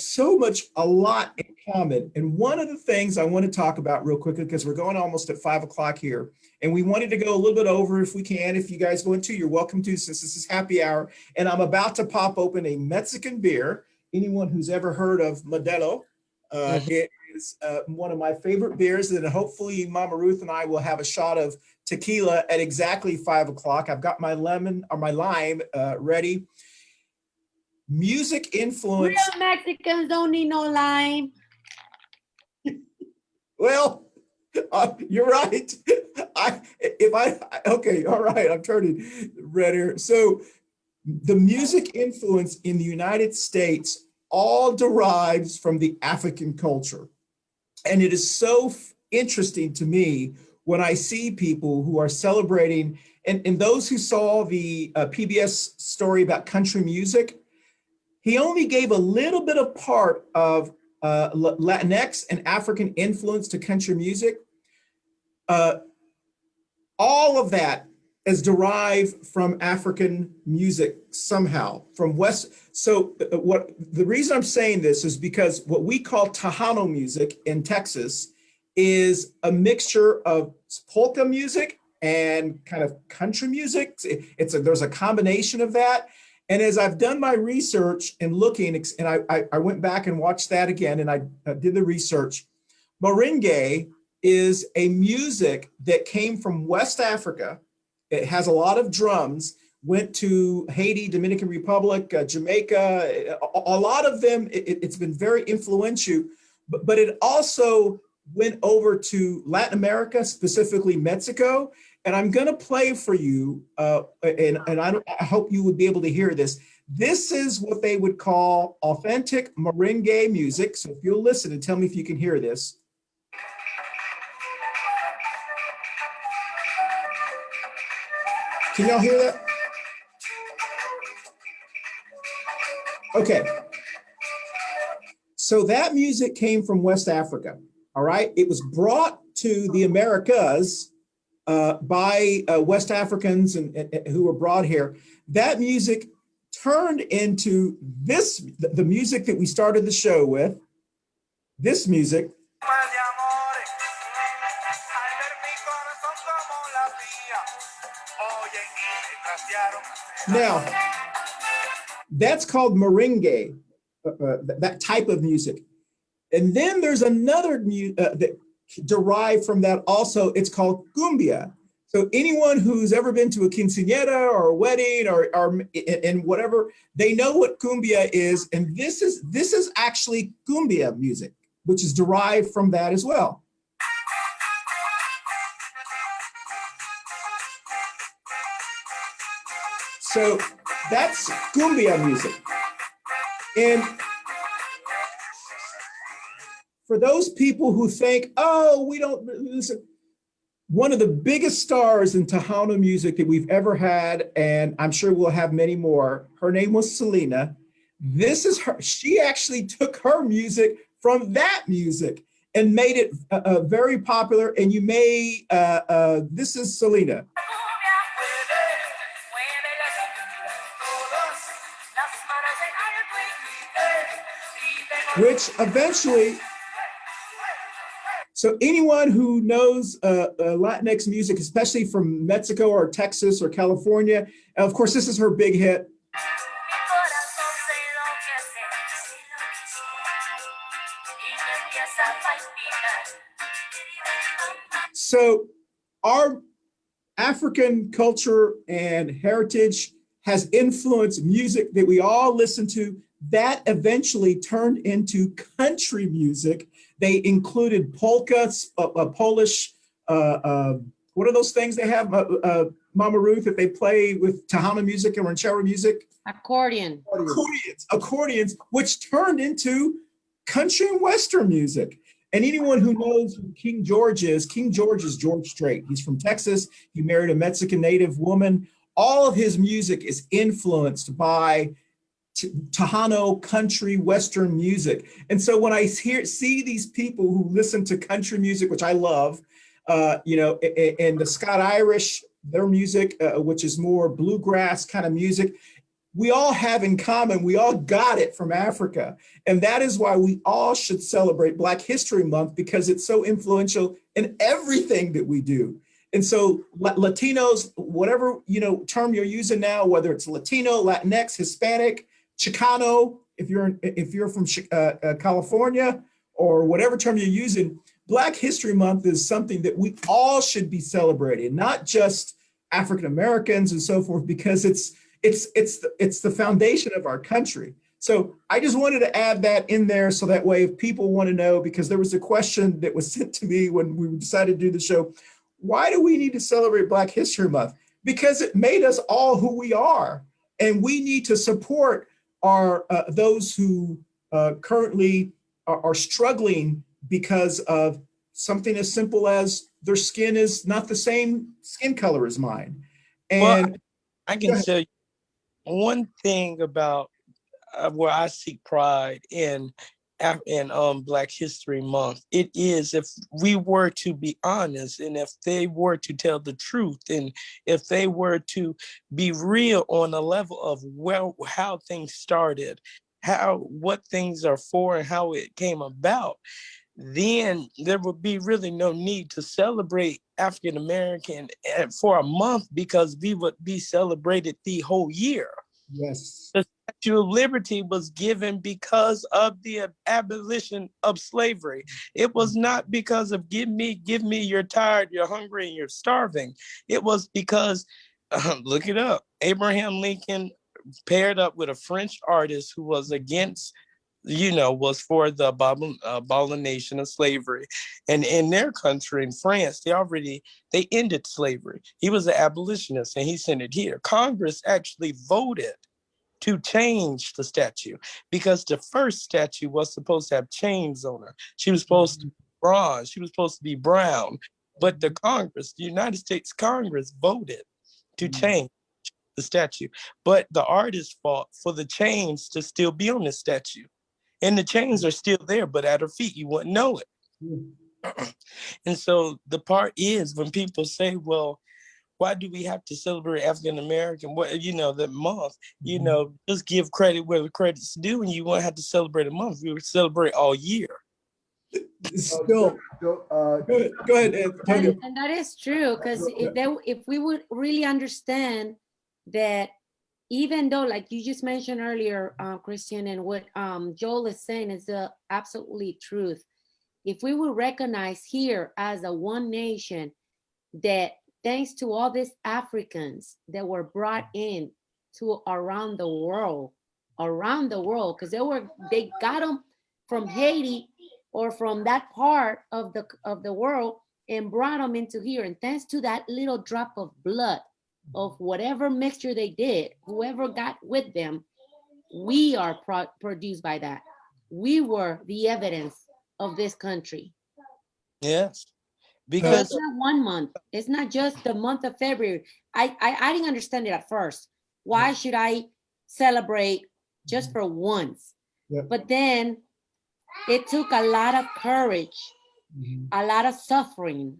a lot in common. And one of the things I want to talk about real quickly, because we're going almost at 5 o'clock here, and we wanted to go a little bit over if we can. If you guys want to, you're welcome to, since this is happy hour. And I'm about to pop open a Mexican beer. Anyone who's ever heard of Modelo, it is one of my favorite beers. And hopefully Mama Ruth and I will have a shot of tequila at exactly 5 o'clock. I've got my my lime ready. Music influence. Real Mexicans don't need no lime. Well, you're right. Okay, all right, I'm turning red here. So the music influence in the United States all derives from the African culture. And it is so interesting to me when I see people who are celebrating, and those who saw the PBS story about country music, he only gave a little bit of part of Latinx and African influence to country music. All of that is derived from African music somehow, from West. So what the reason I'm saying this is because what we call Tejano music in Texas is a mixture of polka music and kind of country music. There's a combination of that. And as I've done my research and looking, and I went back and watched that again, and I did the research, Meringue is a music that came from West Africa. It has a lot of drums, went to Haiti, Dominican Republic, Jamaica, a lot of them, it's been very influential, but it also went over to Latin America, specifically Mexico. And I'm gonna play for you, and I hope you would be able to hear this. This is what they would call authentic merengue music. So if you'll listen and tell me if you can hear this. Can y'all hear that? Okay. So that music came from West Africa, all right? It was brought to the Americas by West Africans and who were brought here. That music turned into the music that we started the show with, this music. Now, that's called merengue, that type of music. And then there's another that derived from that also, it's called cumbia. So anyone who's ever been to a quinceañera or a wedding or and whatever, they know what cumbia is, and this is actually cumbia music, which is derived from that as well. So that's cumbia music. And for those people who think, oh, we don't listen, one of the biggest stars in Tejano music that we've ever had, and I'm sure we'll have many more, her name was Selena. This is her. She actually took her music from that music and made it very popular. And you may, this is Selena. Which eventually, so anyone who knows Latinx music, especially from Mexico or Texas or California, of course, this is her big hit. So our African culture and heritage has influenced music that we all listen to. That eventually turned into country music. They included polkas, Polish, what are those things they have, Mama Ruth, that they play with Tejano music and ranchero music? Accordion. Accordions, which turned into country and Western music. And anyone who knows who King George is George Strait. He's from Texas. He married a Mexican native woman. All of his music is influenced by Tejano country Western music. And so when I see these people who listen to country music, which I love, you know, and the Scott Irish, their music, which is more bluegrass kind of music, we all have in common, we all got it from Africa. And that is why we all should celebrate Black History Month, because it's so influential in everything that we do. And so Latinos, whatever, you know, term you're using now, whether it's Latino, Latinx, Hispanic, Chicano, if you're from California, or whatever term you're using, Black History Month is something that we all should be celebrating, not just African Americans and so forth, because it's the foundation of our country. So I just wanted to add that in there, so that way if people want to know, because there was a question that was sent to me when we decided to do the show, why do we need to celebrate Black History Month? Because it made us all who we are, and we need to support our those who currently are struggling because of something as simple as their skin is not the same skin color as mine. And well, I can tell you one thing about where I seek pride in Black History Month. It is, if we were to be honest, and if they were to tell the truth, and if they were to be real on a level of how things started, what things are for and how it came about, then there would be really no need to celebrate African American for a month, because we would be celebrated the whole year. yes, The Statue of Liberty was given because of the abolition of slavery. It was not because of give me, you're tired, you're hungry, and you're starving. It was because, look it up, Abraham Lincoln paired up with a French artist who was against, was for the abomination of slavery. And in their country, in France, they ended slavery. He was an abolitionist, and he sent it here. Congress actually voted to change the statue, because the first statue was supposed to have chains on her. She was supposed to be bronze. She was supposed to be brown. But the United States Congress voted to change the statue. But the artist fought for the chains to still be on the statue. And the chains are still there, but at her feet, you wouldn't know it. And so the part is, when people say, well, why do we have to celebrate African American? The month, just give credit where the credit's due, and you won't have to celebrate a month. We would celebrate all year. Still, go ahead, Tony. And that is true, because if we would really understand that, even though, like you just mentioned earlier, Christian, and what Joel is saying is the absolutely truth. If we would recognize here as a one nation that thanks to all these Africans that were brought in to around the world, because they got them from Haiti or from that part of the world and brought them into here. And thanks to that little drop of blood of whatever mixture they did, whoever got with them, we are produced by that. We were the evidence of this country. Yes, So because it's not 1 month. It's not just the month of February. I didn't understand it at first. Why should I celebrate just for once? Yep. But then it took a lot of courage, a lot of suffering,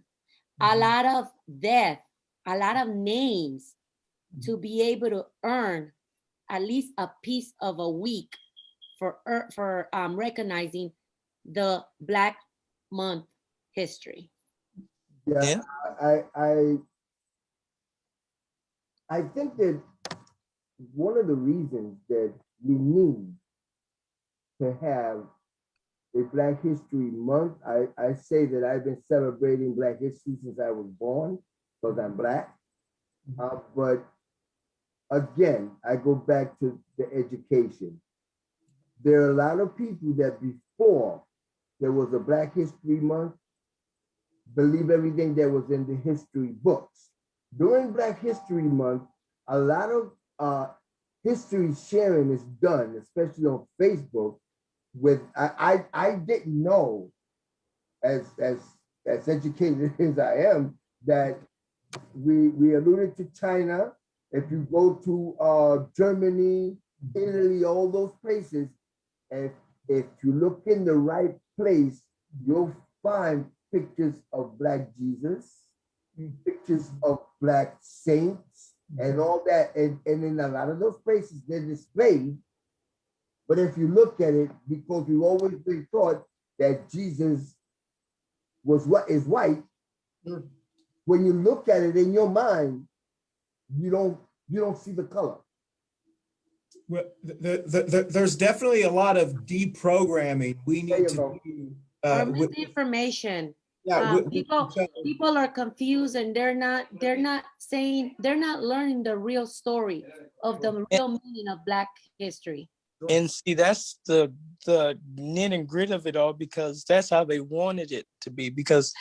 a lot of death, a lot of names to be able to earn at least a piece of a week for recognizing the Black Month history. Yeah, I think that one of the reasons that we need to have a Black History Month, I say that I've been celebrating Black history since I was born, because I'm Black. But again, I go back to the education. There are a lot of people that before there was a Black History Month, believe everything that was in the history books. During Black History Month, a lot of history sharing is done, especially on Facebook. With I didn't know, as educated as I am, that we alluded to China. If you go to Germany, Italy, all those places, if you look in the right place, you'll find pictures of Black Jesus, pictures of Black saints, and all that. And in a lot of those places, they're displayed. But if you look at it, because we've always been taught that Jesus is white, when you look at it in your mind, you don't see the color. Well, there's definitely a lot of deprogramming we need to do. Or misinformation. Yeah, People are confused, and they're not learning the real story of the real meaning of Black history. And see, that's the nit and grit of it all, because that's how they wanted it to be. Because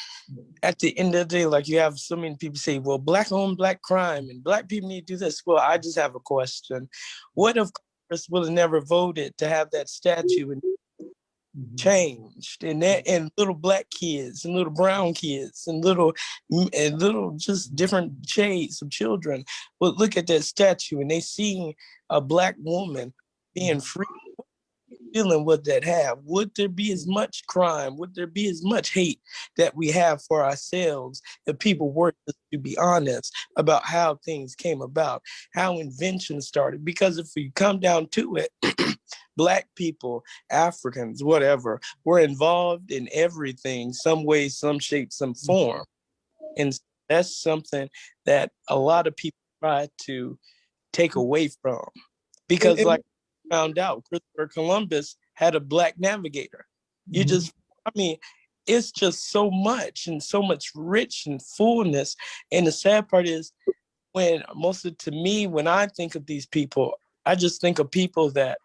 at the end of the day, like, you have so many people say, well, Black owned Black crime and Black people need to do this. Well, I just have a question. What if Congress would have never voted to have that statue and changed, and little Black kids and little brown kids and little just different shades of children would look at that statue and they see a Black woman being free, feeling would that have? Would there be as much crime? Would there be as much hate that we have for ourselves if people were to be honest about how things came about, how inventions started? Because if we come down to it, Black people, Africans, whatever, were involved in everything, some way, some shape, some form. And that's something that a lot of people try to take away from. Because like found out, Christopher Columbus had a Black navigator. It's just so much and so much rich and fullness. And the sad part is, when I think of these people, I just think of people that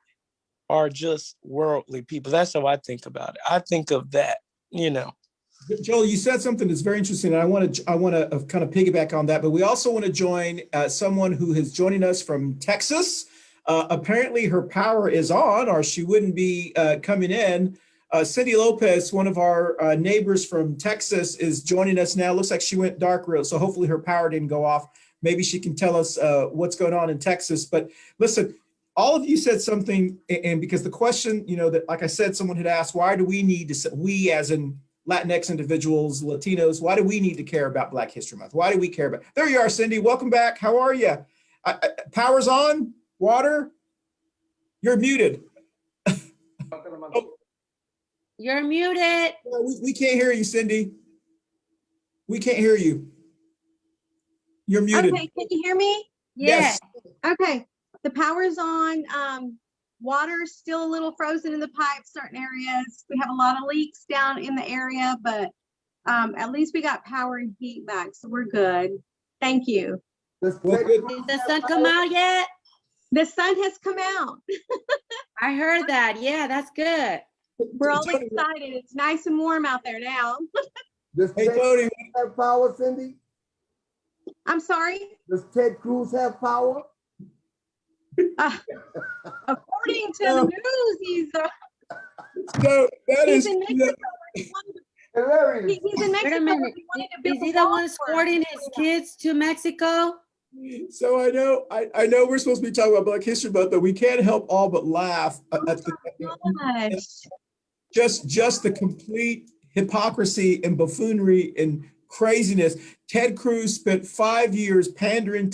are just worldly people. That's how I think about it. I think of that, Joel, you said something that's very interesting, and I want to kind of piggyback on that. But we also want to join someone who is joining us from Texas. Apparently, her power is on, or she wouldn't be coming in. Cindy Lopez, one of our neighbors from Texas, is joining us now. Looks like she went dark real, so hopefully her power didn't go off. Maybe she can tell us what's going on in Texas. But listen, all of you said something, and because the question, that, like I said, someone had asked, why do we need to, we as in Latinx individuals, Latinos, why do we need to care about Black History Month? Why do we care about? There you are, Cindy. Welcome back. How are you? Power's on. Water. You're muted. You're muted. We can't hear you, Cindy. We can't hear you. You're muted. Okay, can you hear me? Yes. Okay, the power's on. Water's still a little frozen in the pipes, certain areas. We have a lot of leaks down in the area, but at least we got power and heat back, so we're good. Thank you. Does Well, Ted good. Cruz Did the have sun come power? out yet? The sun has come out. I heard that. Yeah, that's good. We're all Tony, excited. It's nice and warm out there now. Does hey, Ted Tony, Cruz have power, Cindy? I'm sorry. Does Ted Cruz have power? According to the news, he's so that he's is, in Mexico. He wanted Hilarious. He's in Wait Mexico. a minute. He wanted to build Is he a the wall one for us. escorting his kids to Mexico? so I know we're supposed to be talking about Black History Month, but we can't help all but laugh at Gosh. just the complete hypocrisy and buffoonery and craziness. Ted Cruz spent 5 years pandering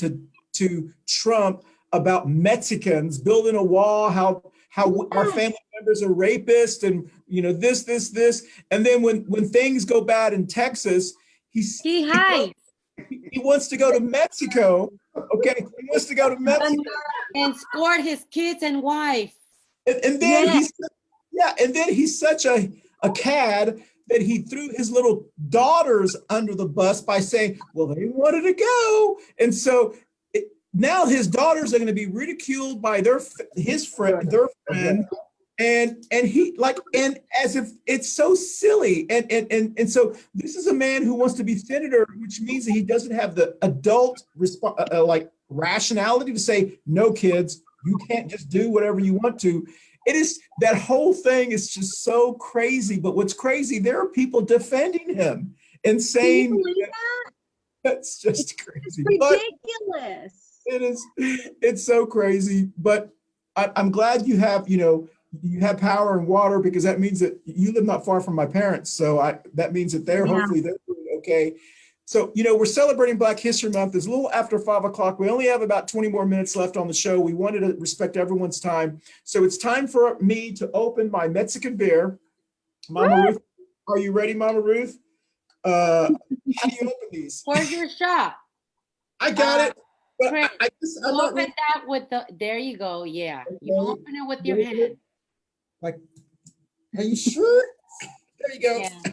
to Trump about Mexicans building a wall, how our family members are rapists, and this, and then when things go bad in Texas, He hides he wants to go to Mexico. Okay, he wants to go to Mexico, and escort his kids and wife. and then Yes. he's such a cad that he threw his little daughters under the bus by saying, well, they wanted to go. And so now his daughters are going to be ridiculed by their friend. And he and as if it's so silly. And so this is a man who wants to be senator, which means that he doesn't have the adult rationality to say, no, kids, you can't just do whatever you want to. It is, that whole thing is just so crazy. But what's crazy, there are people defending him and Can saying you believe that? that's just crazy. Ridiculous. But it's so crazy. But I'm glad you have power and water, because that means that you live not far from my parents. So that means that hopefully they're doing okay. So, we're celebrating Black History Month. It's a little after 5 o'clock. We only have about 20 more minutes left on the show. We wanted to respect everyone's time. So it's time for me to open my Mexican beer. Mama Ruth, are you ready, Mama Ruth? How do you open these? Where's your shot? I got it. But Chris, I'm not open that with there you go. Yeah. You open it with your hand. Like, are you sure? There you go. Yeah.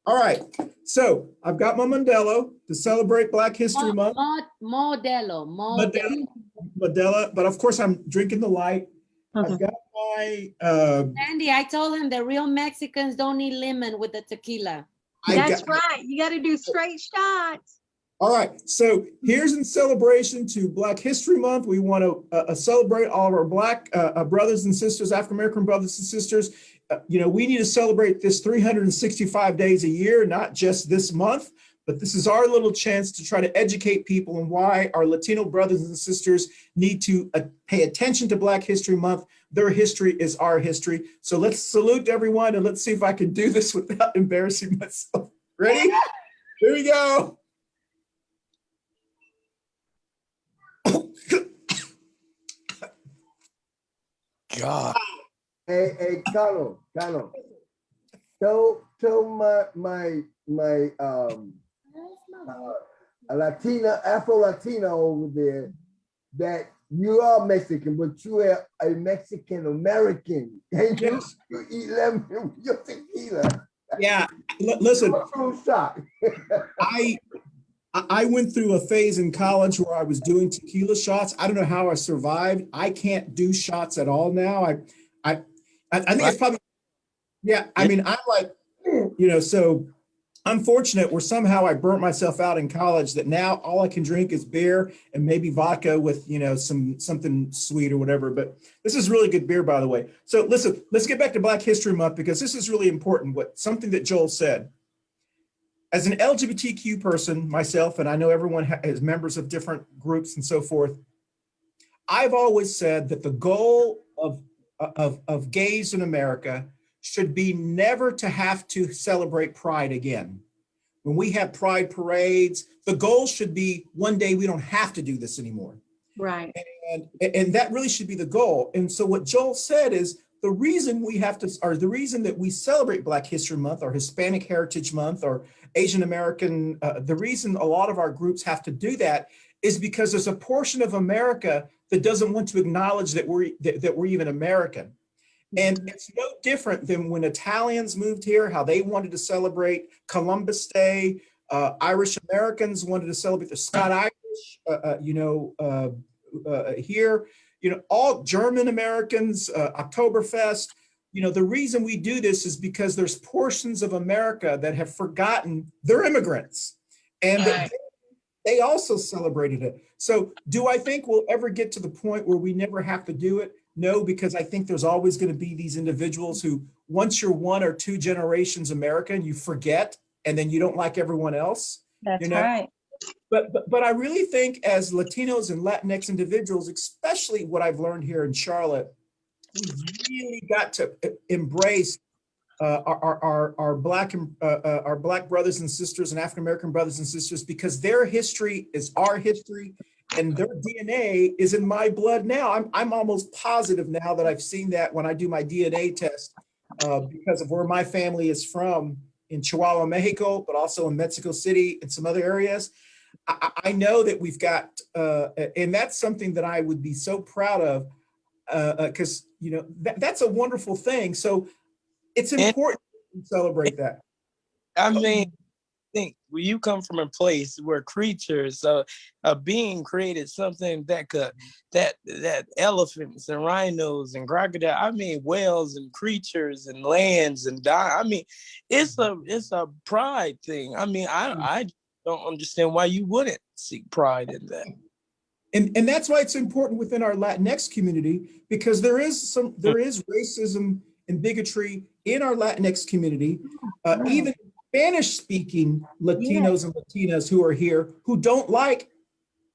All right. So I've got my Modelo to celebrate Black History Month. Modelo. Modelo, but of course I'm drinking the light. Okay. I've got my Andy, I told him the real Mexicans don't need lemon with the tequila. That's right. You got to do straight shots. All right. So here's in celebration to Black History Month. We want to celebrate all of our Black brothers and sisters, African-American brothers and sisters. We need to celebrate this 365 days a year, not just this month, but this is our little chance to try to educate people on why our Latino brothers and sisters need to pay attention to Black History Month. Their history is our history. So let's salute everyone, and let's see if I can do this without embarrassing myself. Ready? Here we go. God. Hey, Carlos, tell my Afro-Latina over there that you are Mexican, but you are a Mexican American. And you eat lemon with your tequila. Yeah, listen, Shot. I went through a phase in college where I was doing tequila shots. I don't know how I survived. I can't do shots at all now. I think it's probably, I mean, I'm like, so I'm fortunate where somehow I burnt myself out in college that now all I can drink is beer and maybe vodka with, something sweet or whatever. But this is really good beer, by the way. So listen, let's get back to Black History Month, because this is really important. Something that Joel said. As an LGBTQ person myself, and I know everyone is members of different groups and so forth, I've always said that the goal of gays in America should be never to have to celebrate Pride again. When we have Pride parades, the goal should be one day we don't have to do this anymore. Right. And that really should be the goal. And so what Joel said is the reason the reason that we celebrate Black History Month or Hispanic Heritage Month or Asian American, the reason a lot of our groups have to do that is because there's a portion of America that doesn't want to acknowledge that we're even American. And it's no different than when Italians moved here, how they wanted to celebrate Columbus Day. Irish Americans wanted to celebrate the Scott Irish. here, all German Americans, Oktoberfest. The reason we do this is because there's portions of America that have forgotten they're immigrants, and Right. they also celebrated it. So do I think we'll ever get to the point where we never have to do it? No, because I think there's always going to be these individuals who, once you're one or two generations American, you forget, and then you don't like everyone else. That's right. But I really think as Latinos and Latinx individuals, especially what I've learned here in Charlotte, we've really got to embrace our Black brothers and sisters and African American brothers and sisters, because their history is our history, and their DNA is in my blood now. I'm almost positive now that I've seen that when I do my DNA test, because of where my family is from in Chihuahua, Mexico, but also in Mexico City and some other areas. I know that we've got, and that's something that I would be so proud of, because that's a wonderful thing. So it's important to celebrate that. I mean, I think when you come from a place where creatures, a being created something that elephants and rhinos and crocodiles, I mean, whales and creatures and lands and I mean, it's a pride thing. I mean, I don't understand why you wouldn't seek pride in that. And that's why it's important within our Latinx community, because there is racism and bigotry in our Latinx community, even Spanish-speaking Latinos and Latinas who are here, who don't like,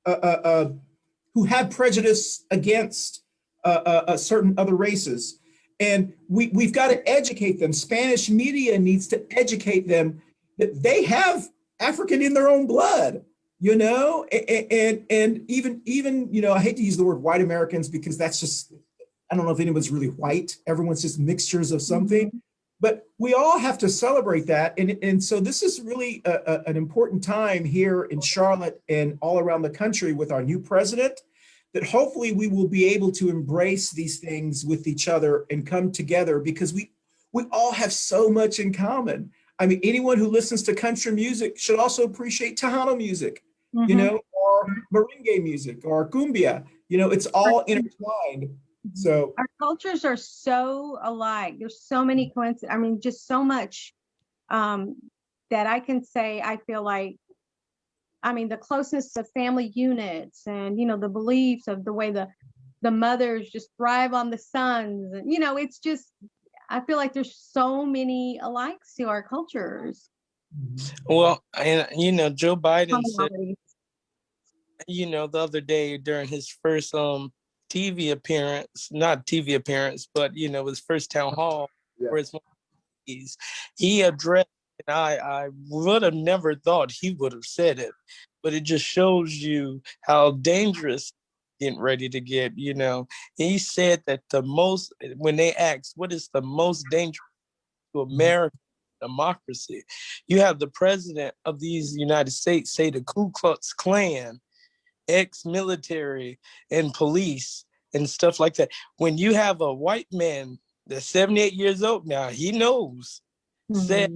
who have prejudice against certain other races. And we've got to educate them. Spanish media needs to educate them that they have African in their own blood, and even, I hate to use the word white Americans, because that's just, I don't know if anyone's really white. Everyone's just mixtures of something. But we all have to celebrate that. And so this is really an important time here in Charlotte and all around the country with our new president, that hopefully we will be able to embrace these things with each other and come together, because we all have so much in common. I mean, anyone who listens to country music should also appreciate Tejano music, or Meringue music or cumbia. It's all intertwined. So our cultures are so alike. There's so many coincidences. I mean, just so much that I can say, I feel like, I mean, the closeness of family units and, the beliefs of the way the mothers just thrive on the sons. And, it's just, I feel like there's so many alikes to our cultures. Well, and Joe Biden said, the other day during his first TV appearance, not TV appearance, but his first town hall, where it's he addressed, and I would have never thought he would have said it, but it just shows you how dangerous getting ready to get. He said that when they asked what is the most dangerous to American democracy, you have the president of these United States say the Ku Klux Klan, ex-military and police and stuff like that. When you have a white man that's 78 years old now, he knows, said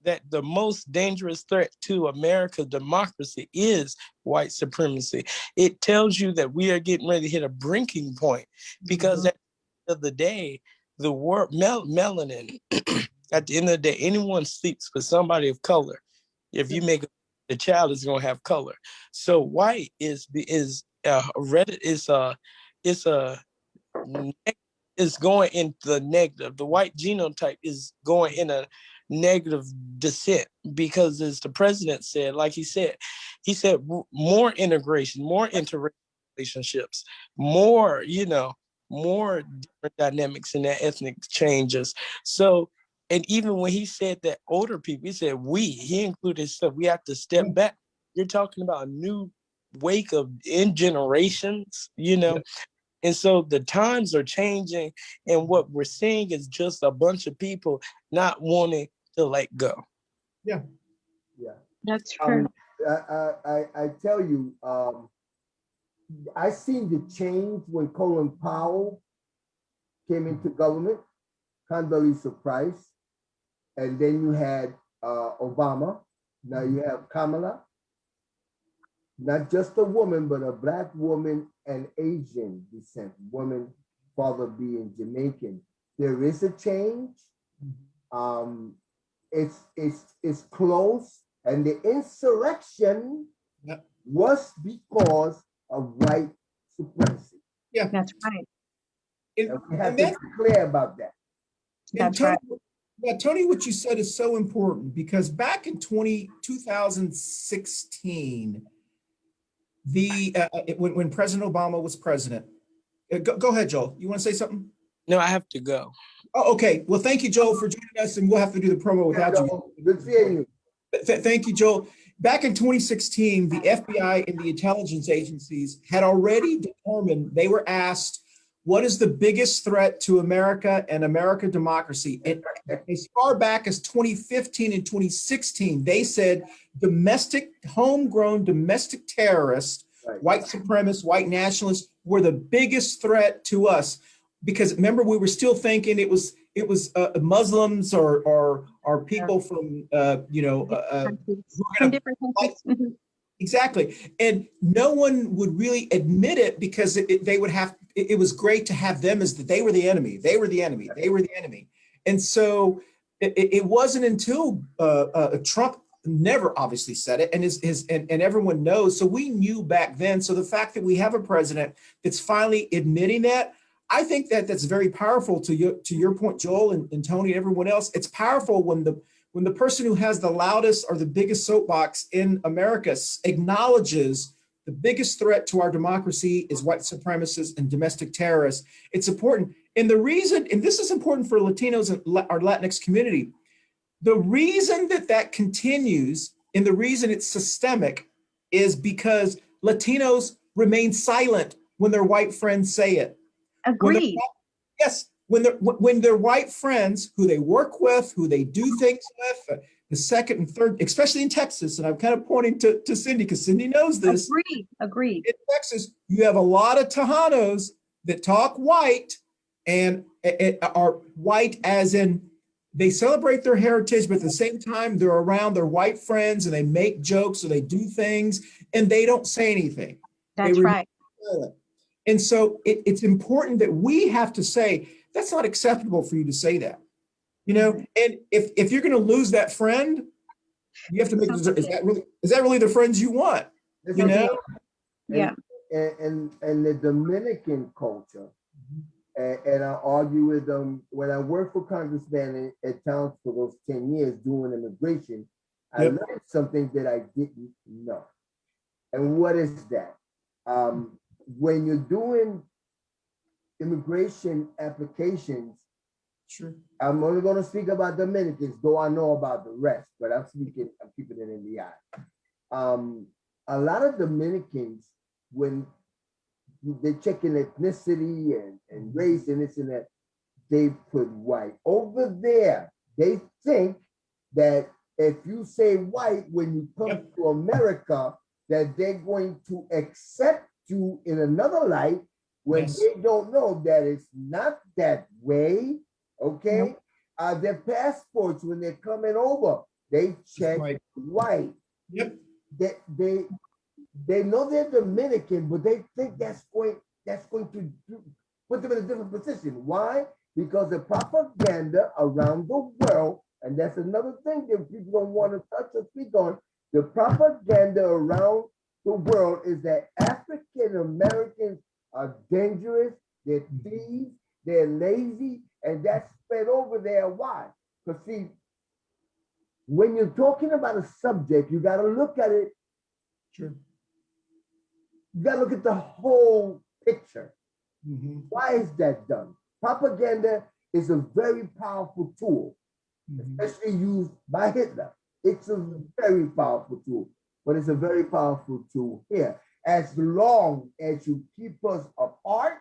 that the most dangerous threat to America's democracy is white supremacy. It tells you that we are getting ready to hit a breaking point, because at the end of the day, the word melanin, at the end of the day, anyone sleeps with somebody of color. If you make the child is going to have color. So white is going in the negative. The white genotype is going in a negative descent, because as the president said, like he said more integration, more interracial relationships, more different dynamics in their ethnic changes. So, and even when he said that older people, he said he included stuff, we have to step back. You're talking about a new wake of in generations, And so the times are changing, and what we're seeing is just a bunch of people not wanting to let go. Yeah. That's true. I tell you, I seen the change when Colin Powell came into government, Condoleezza Rice, and then you had Obama. Now you have Kamala. not just a woman, but a Black woman and Asian descent woman, father being Jamaican. There is a change. It's close, and the insurrection was because of white supremacy. Yeah, That's right. And we have to be clear about that. That's Tony, right. yeah, Tony, what you said is so important because back in 2016, when President Obama was president, go ahead, Joel. You want to say something? No, I have to go. Oh, okay. Well, thank you, Joel, for joining us, and we'll have to do the promo without you. Good seeing you. Thank you, Joel. Back in 2016, the FBI and the intelligence agencies had already determined, they were asked, what is the biggest threat to America and American democracy? And as far back as 2015 and 2016, they said homegrown domestic terrorists, white supremacists, white nationalists were the biggest threat to us. Because remember, we were still thinking it was Muslims or people from from different countries. Exactly, and no one would really admit it because it was great to have them as they were the enemy. They were the enemy. They were the enemy, and so it wasn't until Trump never obviously said it, and and everyone knows. So we knew back then. So the fact that we have a president that's finally admitting that. I think that's very powerful to your point, Joel and Tony and everyone else. It's powerful when the person who has the loudest or the biggest soapbox in America acknowledges the biggest threat to our democracy is white supremacists and domestic terrorists. It's important. And the reason, and this is important for Latinos and our Latinx community, the reason that continues and the reason it's systemic is because Latinos remain silent when their white friends say it. Agreed. When their white friends who they work with, who they do things with, the second and third, especially in Texas, and I'm kind of pointing to Cindy because Cindy knows this. Agreed. In Texas, you have a lot of Tejanos that talk white and are white as in they celebrate their heritage, but at the same time, they're around their white friends and they make jokes or they do things and they don't say anything. That's right. Silent. And so it's important that we have to say, that's not acceptable for you to say that, and if you're going to lose that friend, you have to make, is that really the friends you want, Yeah. And the Dominican culture, and I argue with them when I worked for Congressman at Towns for those 10 years doing immigration, I learned something that I didn't know. And what is that? When you're doing immigration applications, sure, I'm only going to speak about Dominicans, though I know about the rest, but I'm keeping it in the eye. A lot of Dominicans, when they're checking ethnicity and race and this and that, they put white. Over there, they think that if you say white when you come to America, that they're going to accept you in another light when they don't know that it's not that way. Okay. Their passports, when they're coming over, they check white. Yep. They know they're Dominican, but they think that's going to put them in a different position. Why? Because the propaganda around the world, and that's another thing that people don't want to touch or speak on. The propaganda around the world is that African Americans are dangerous, they're thieves, they're lazy, and that's spread over there. Why? Because see, when you're talking about a subject, you got to look at it. Sure. You got to look at the whole picture. Mm-hmm. Why is that done? Propaganda is a very powerful tool, especially used by Hitler. It's a very powerful tool. But it's a very powerful tool here. As long as you keep us apart,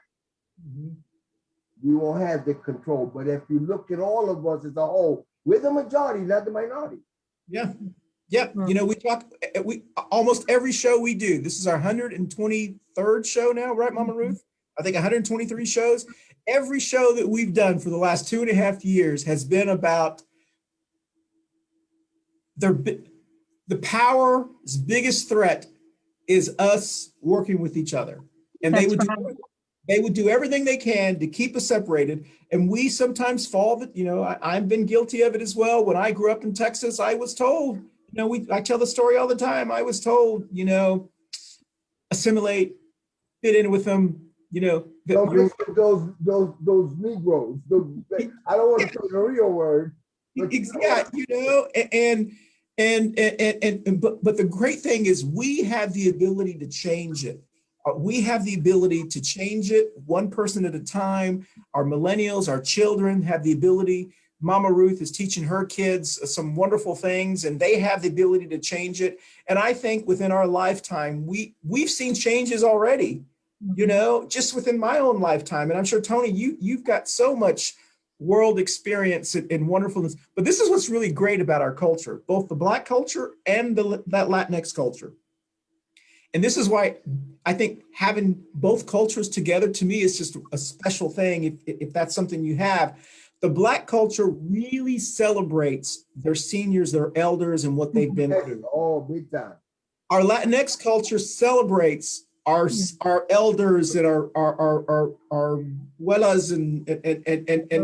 we won't have the control. But if you look at all of us as a whole, we're the majority, not the minority. Yeah. We almost every show we do. This is our 123rd show now, right, Mama Ruth? I think 123 shows. Every show that we've done for the last 2.5 years has been about the power's biggest threat is us working with each other. And That's right. they would do everything they can to keep us separated. And we sometimes fall, I've been guilty of it as well. When I grew up in Texas, I was told, I tell the story all the time. I was told, assimilate, fit in with them, Don't mix with those Negroes. I don't want to say the real word. But yeah, but the great thing is we have the ability to change it. We have the ability to change it one person at a time. Our millennials, our children have the ability. Mama Ruth is teaching her kids some wonderful things, and they have the ability to change it. And I think within our lifetime, we've seen changes already, just within my own lifetime. And I'm sure, Tony, you've got so much world experience and wonderfulness. But this is what's really great about our culture, both the Black culture and that Latinx culture. And this is why I think having both cultures together, to me, is just a special thing. If that's something you have, the Black culture really celebrates their seniors, their elders, and what they've been through. Oh, big time. Our Latinx culture celebrates our elders and our abuelas, and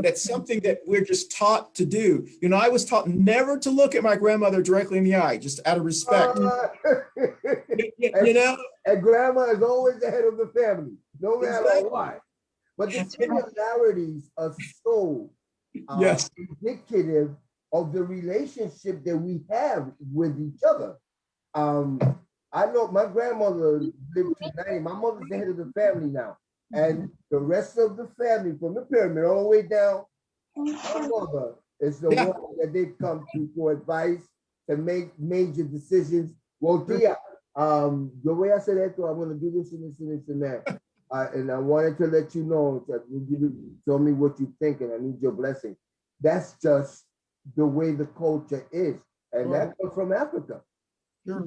that's something that we're just taught to do. I was taught never to look at my grandmother directly in the eye, just out of respect. And grandma is always the head of the family, no matter what. But the similarities are so yes, indicative of the relationship that we have with each other. I know my grandmother lived to 90. My mother's the head of the family now. And the rest of the family, from the pyramid all the way down, my mother is the one that they've come to for advice, to make major decisions. Well, Tia, yo voy a hacer esto, I'm going to do this and this and this and that. And I wanted to let you know that you tell me what you think, and I need your blessing. That's just the way the culture is. And that comes from Africa. Sure.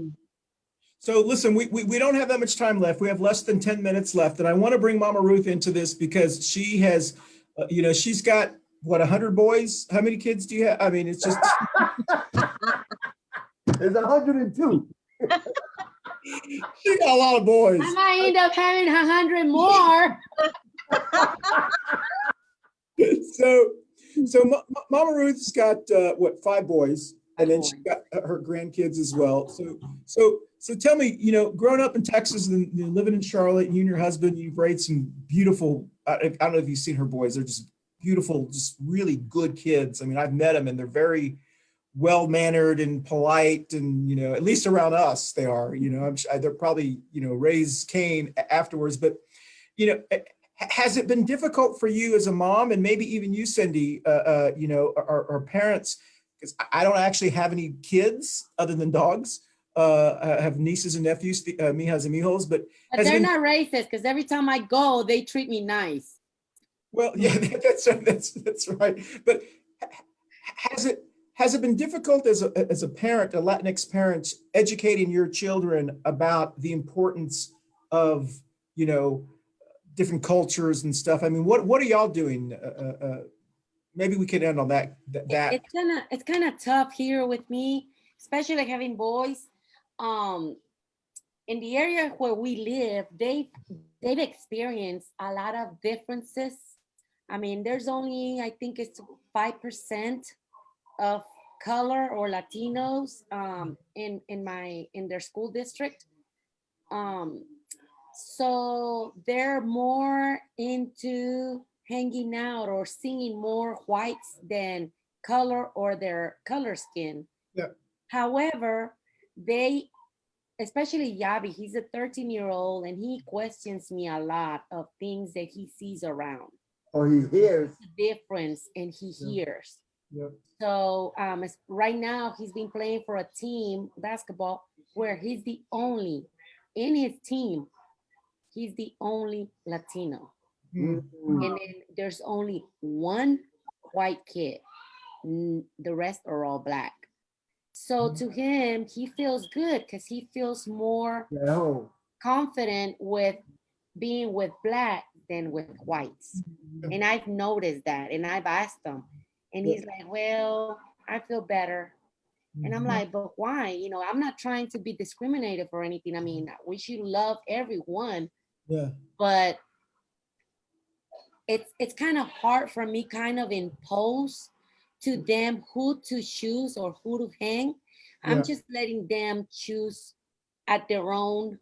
So listen, we don't have that much time left. We have less than 10 minutes left. And I want to bring Mama Ruth into this because she has, she's got, 100 boys? How many kids do you have? I mean, it's just. There's 102. She got a lot of boys. I might end up having 100 more. So Mama Ruth's got, 5 boys? And then she got her grandkids as well. So tell me, growing up in Texas and living in Charlotte, you and your husband, you've raised some beautiful, I don't know if you've seen her boys, they're just beautiful, just really good kids. I mean, I've met them and they're very well-mannered and polite, and, at least around us, they are, they're probably, raised Cain afterwards, but, has it been difficult for you as a mom, and maybe even you, Cindy, our parents, because I don't actually have any kids other than dogs. I have nieces and nephews, mijas and mijos, but they're not racist, because every time I go, they treat me nice. Well, yeah, that's right. But has it been difficult as a parent, a Latinx parent, educating your children about the importance of, different cultures and stuff? I mean, what are y'all doing? Maybe we can end on that. It's kind of tough here with me, especially like having boys. In the area where we live, they've experienced a lot of differences. I mean, there's only, I think it's 5% of color or Latinos in their school district. So they're more into hanging out or seeing more whites than color or their color skin. Yeah. However, especially Yabi, he's a 13-year-old, and he questions me a lot of things that he sees around. Or he hears. The difference, and he hears. Yeah. So right now he's been playing for a team, basketball, where he's the only, in his team, he's the only Latino. Mm-hmm. And then there's only one white kid. The rest are all Black. So to him, he feels good because he feels more confident with being with Black than with whites. And I've noticed that, and I've asked him, and he's like, well, I feel better. And I'm like, but why? You know, I'm not trying to be discriminated for anything. I mean, we should love everyone, Yeah. but it's kind of hard for me kind of impose to them who to choose or who to hang. I'm Yeah. just letting them choose at their own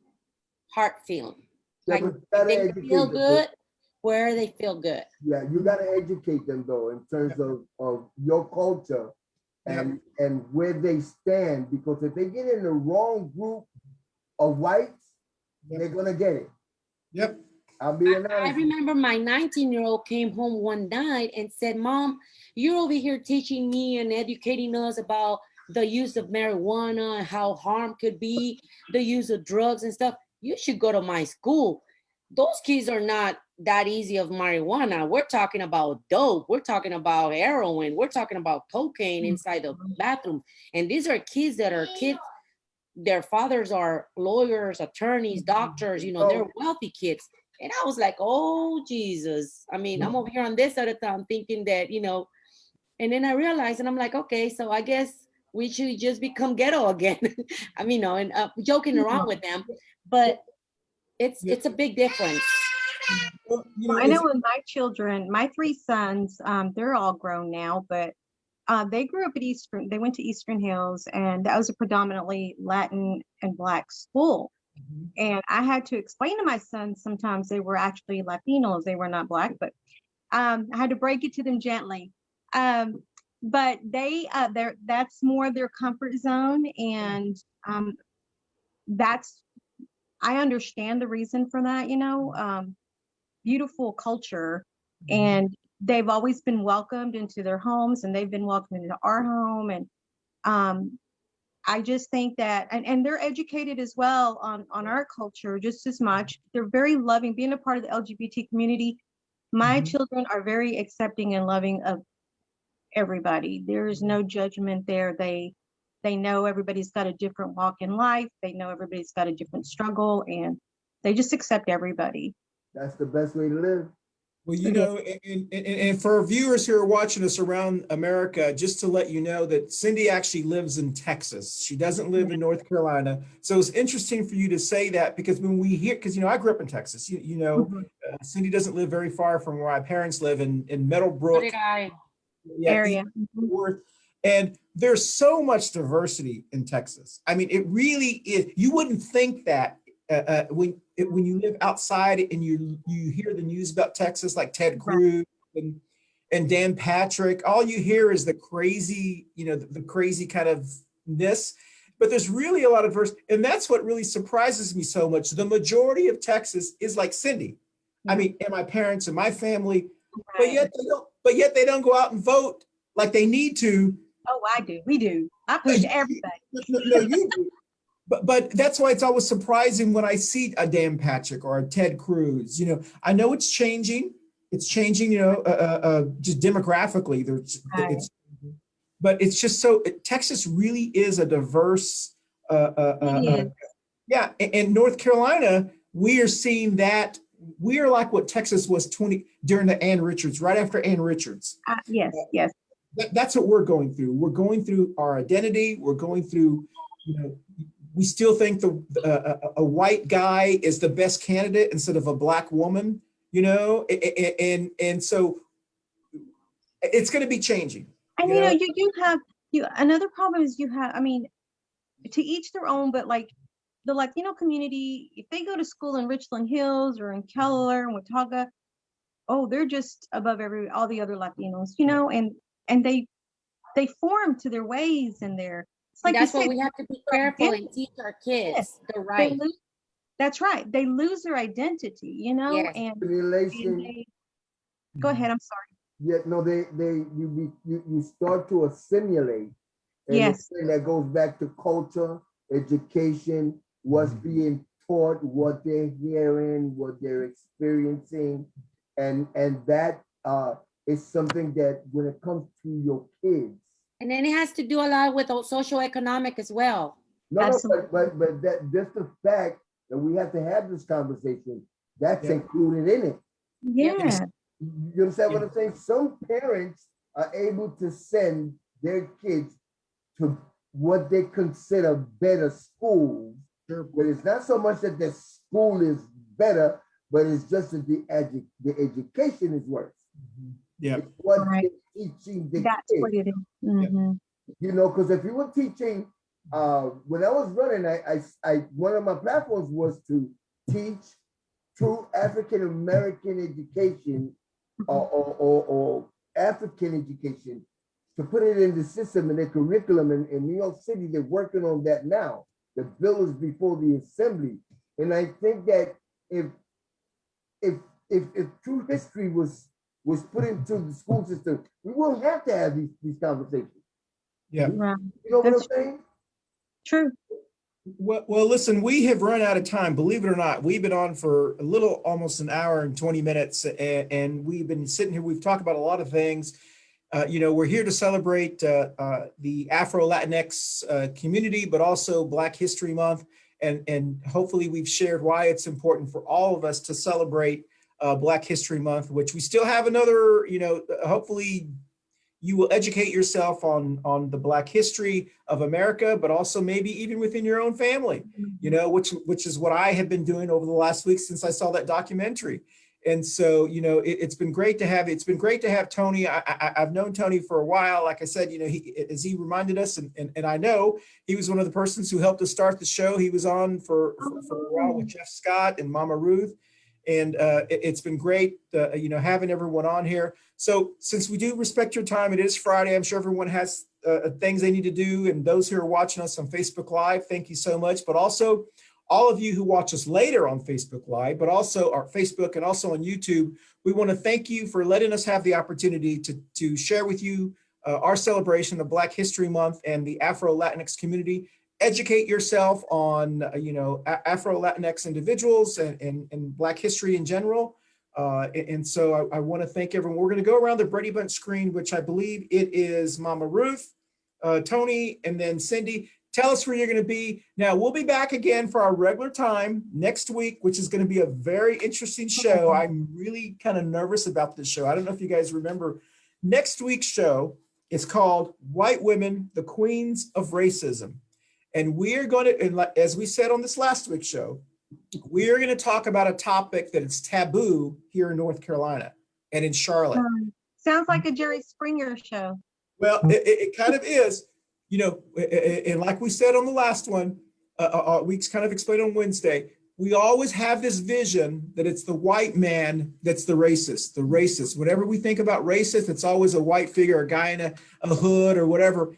heart feeling. Yeah, Like but you if gotta they educate feel them. good, where they feel good. Yeah, you gotta educate them though in terms of your culture and where they stand, because if they get in the wrong group of whites, they're gonna get it. Yep. I'm being I honest. remember my 19-year-old came home one night and said, Mom, you're over here teaching me and educating us about the use of marijuana and how harm could be, the use of drugs and stuff. You should go to my school. Those kids are not that easy of marijuana. We're talking about dope. We're talking about heroin. We're talking about cocaine inside the bathroom. And these are kids that are kids. Their fathers are lawyers, attorneys, doctors, you know, they're wealthy kids. And I was like, oh, Jesus. I mean, I'm over here on this side of town thinking that, you know, and then I realized, and I'm like, okay, so I guess we should just become ghetto again. I mean, you know, and joking around with them, but it's a big difference. Well, you know, I know with my children, my three sons, they're all grown now, but they grew up at they went to Eastern Hills, and that was a predominantly Latin and Black school. And I had to explain to my sons sometimes they were actually Latinos, they were not Black, but I had to break it to them gently. But that's more their comfort zone, and that's I understand the reason for that, you know. Beautiful culture, and they've always been welcomed into their homes, and they've been welcomed into our home. And I just think that, and they're educated as well on our culture just as much. They're very loving. Being a part of the LGBT community, my children are very accepting and loving of everybody. There is no judgment there. They know everybody's got a different walk in life. They know everybody's got a different struggle, and they just accept everybody. That's the best way to live. Well, you know, and for our viewers who are watching us around America, just to let you know that Cindy actually lives in Texas. She doesn't live in North Carolina. So it's interesting for you to say that, because when we hear, because, you know, I grew up in Texas, you know, Cindy doesn't live very far from where my parents live in Meadowbrook. Area. And there's so much diversity in Texas. I mean, it really is. You wouldn't think that when you live outside and you hear the news about Texas, like Ted Cruz and Dan Patrick, all you hear is the crazy, you know, the crazy kind of this. But there's really a lot of diversity, and that's what really surprises me so much. The majority of Texas is like Cindy. I mean, and my parents and my family, but yet they don't. But yet they don't go out and vote like they need to. Oh, I do. We do. I push everybody. No, you do. But that's why it's always surprising when I see a Dan Patrick or a Ted Cruz. You know, I know it's changing. It's changing. You know, just demographically, but it's just so. Texas really is a diverse. Yeah, and North Carolina, we are seeing that. We are like what Texas was during the Ann Richards, right after Ann Richards. Yes. That's what we're going through. We're going through our identity. We're going through, you know, we still think a white guy is the best candidate instead of a Black woman, you know, and so it's going to be changing. And you know, you have another problem is you have, I mean, to each their own, but like the Latino community, if they go to school in Richland Hills or in Keller and Watauga, oh, they're just above all the other Latinos, you know, and they form to their ways and their. It's like that's why we have to be careful and teach our kids the right. That's right. They lose their identity, you know, and go ahead. I'm sorry. Yeah, no, you start to assimilate. And yes. That goes back to culture, education, what's being taught, what they're hearing, what they're experiencing, and that is something that when it comes to your kids. And then it has to do a lot with socioeconomic as well. No, but that just the fact that we have to have this conversation, that's included in it. Yeah. You understand what I'm saying? Some parents are able to send their kids to what they consider better schools. Sure. But it's not so much that the school is better, but it's just that the education is worse. Yeah. It's what Right. they're teaching the That's kids. what it is. Mhm. You know, because if you were teaching, when I was running, I one of my platforms was to teach true African American education or African education, to put it in the system and the curriculum in New York City. They're working on that now. The bill is before the assembly, and I think that if true history was put into the school system, we won't have to have these conversations. Yeah. Right. You know what I'm That's saying? true. Well, listen, we have run out of time. Believe it or not, we've been on for a little, almost an hour and 20 minutes, and we've been sitting here. We've talked about a lot of things. We're here to celebrate the Afro-LatinX community, but also Black History Month. And hopefully we've shared why it's important for all of us to celebrate Black History Month, which we still have another, hopefully you will educate yourself on the Black history of America, but also maybe even within your own family, which is what I have been doing over the last week since I saw that documentary. And so, it's been great to have Tony. I've known Tony for a while. Like I said, as he reminded us, and I know he was one of the persons who helped us start the show. He was on for a while with Jeff Scott and Mama Ruth. And it's been great, having everyone on here. So since we do respect your time, it is Friday. I'm sure everyone has things they need to do. And those who are watching us on Facebook Live, thank you so much. But also all of you who watch us later on Facebook Live, but also our Facebook and also on YouTube, we want to thank you for letting us have the opportunity to share with you our celebration of Black History Month and the Afro-Latinx community. Educate yourself on, Afro-Latinx individuals and Black history in general. And so I want to thank everyone. We're going to go around the Brady Bunch screen, which I believe it is Mama Ruth, Tony, and then Cindy. Tell us where you're going to be. Now, we'll be back again for our regular time next week, which is going to be a very interesting show. I'm really kind of nervous about this show. I don't know if you guys remember next week's show. It's called White Women, the Queens of Racism. And we're going to, as we said on this last week's show, we're going to talk about a topic that is taboo here in North Carolina and in Charlotte. Sounds like a Jerry Springer show. Well, it kind of is, and like we said on the last one, we kind of explained on Wednesday, we always have this vision that it's the white man that's the racist. Whenever we think about racist, it's always a white figure, a guy in a hood or whatever.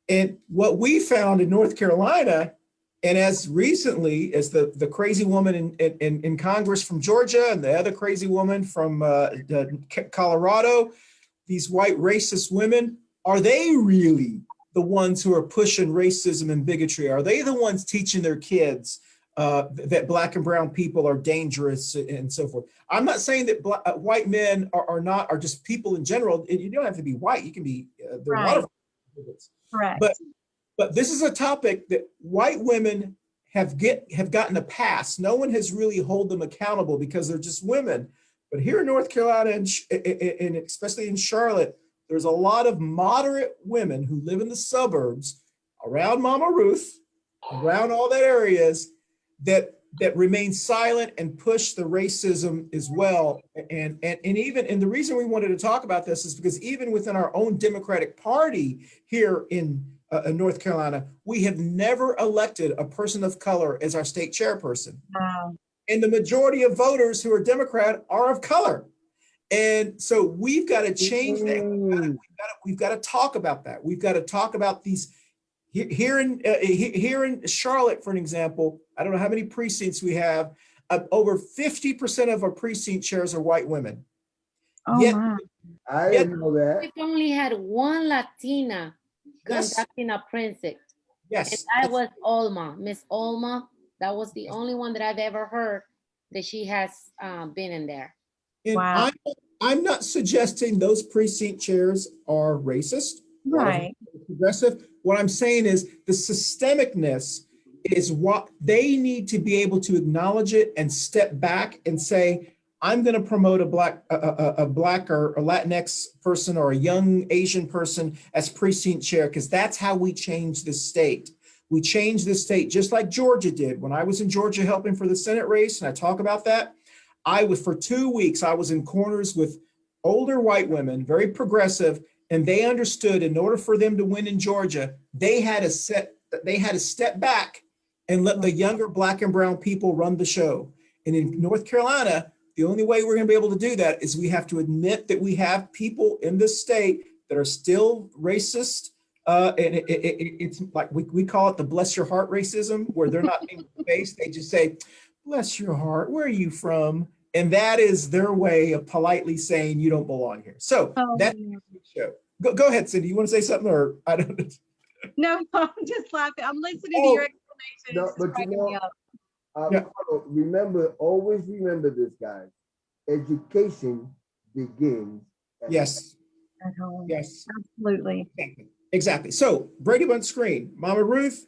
And what we found in North Carolina, and as recently as the crazy woman in Congress from Georgia and the other crazy woman from Colorado, these white racist women, are they really the ones who are pushing racism and bigotry? Are they the ones teaching their kids that Black and brown people are dangerous and so forth? I'm not saying that white men are just people in general. You don't have to be white. You can be, there are a lot of Correct. But this is a topic that white women have gotten a pass. No one has really held them accountable because they're just women. But here in North Carolina and especially in Charlotte, there's a lot of moderate women who live in the suburbs around Mama Ruth, around all that areas that remain silent and push the racism as well. And the reason we wanted to talk about this is because even within our own Democratic Party here in North Carolina, we have never elected a person of color as our state chairperson. Wow. And the majority of voters who are Democrat are of color. And so we've got to change that. We've got to talk about that. We've got to talk about these. Here in Charlotte, for an example, I don't know how many precincts we have. Over 50% of our precinct chairs are white women. Oh, Yet, wow. I didn't know that. We've only had one Latina conducting a precinct. Yes. And that was Olma, Miss Olma. That was the only one that I've ever heard that she has been in there. And Wow. I'm not suggesting those precinct chairs are racist. Right. Progressive. What I'm saying is the systemicness is what they need to be able to acknowledge it and step back and say, I'm going to promote a black or a Latinx person or a young Asian person as precinct chair, because that's how we change the state. We changed the state just like Georgia did. When I was in Georgia helping for the Senate race, and I talk about that, for 2 weeks, I was in corners with older white women, very progressive, and they understood in order for them to win in Georgia, they had to step back and let the younger black and brown people run the show. And in North Carolina, the only way we're going to be able to do that is we have to admit that we have people in this state that are still racist. And it's like we call it the bless your heart racism, where they're not being faced. They just say, bless your heart, where are you from? And that is their way of politely saying you don't belong here. So that's the show. Go ahead, Cindy. You want to say something, or I don't know? No, I'm just laughing. I'm listening to your explanation. No, It's just but you cracking know, me up. always remember this, guys. Education begins at Yes. At home. Yes. Absolutely. Exactly. So Brady Bunch screen, Mama Ruth,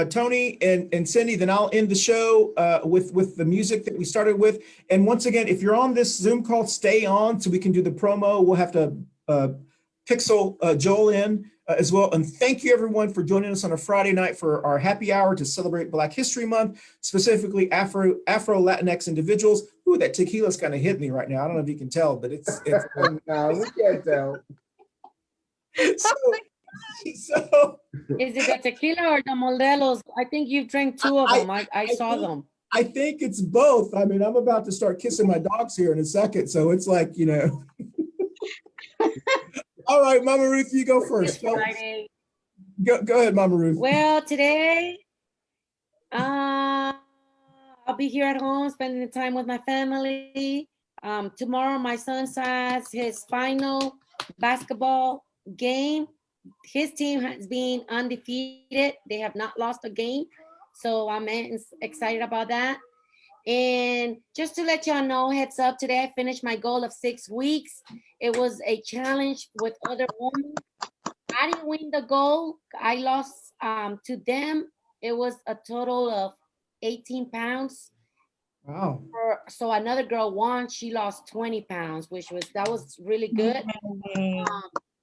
Tony, and Cindy. Then I'll end the show with the music that we started with. And once again, if you're on this Zoom call, stay on so we can do the promo. We'll have to pixel Joel in as well. And thank you everyone for joining us on a Friday night for our happy hour to celebrate Black History Month, specifically Afro-LatinX individuals. Ooh, that tequila's kind of hit me right now. I don't know if you can tell, but it's no, we can't tell. So Is it the tequila or the Modelos? I think you drank two of them. I saw them. I think it's both. I mean, I'm about to start kissing my dogs here in a second. So it's like, you know. All right, Mama Ruth, you go first. Go ahead, Mama Ruth. Well, today, I'll be here at home spending the time with my family. Tomorrow, my son has his final basketball game. His team has been undefeated. They have not lost a game. So I'm excited about that. And just to let y'all know, heads up, today I finished my goal of 6 weeks. It was a challenge with other women. I didn't win the goal. I lost to them. It was a total of 18 pounds. Wow. So another girl won. She lost 20 pounds, that was really good.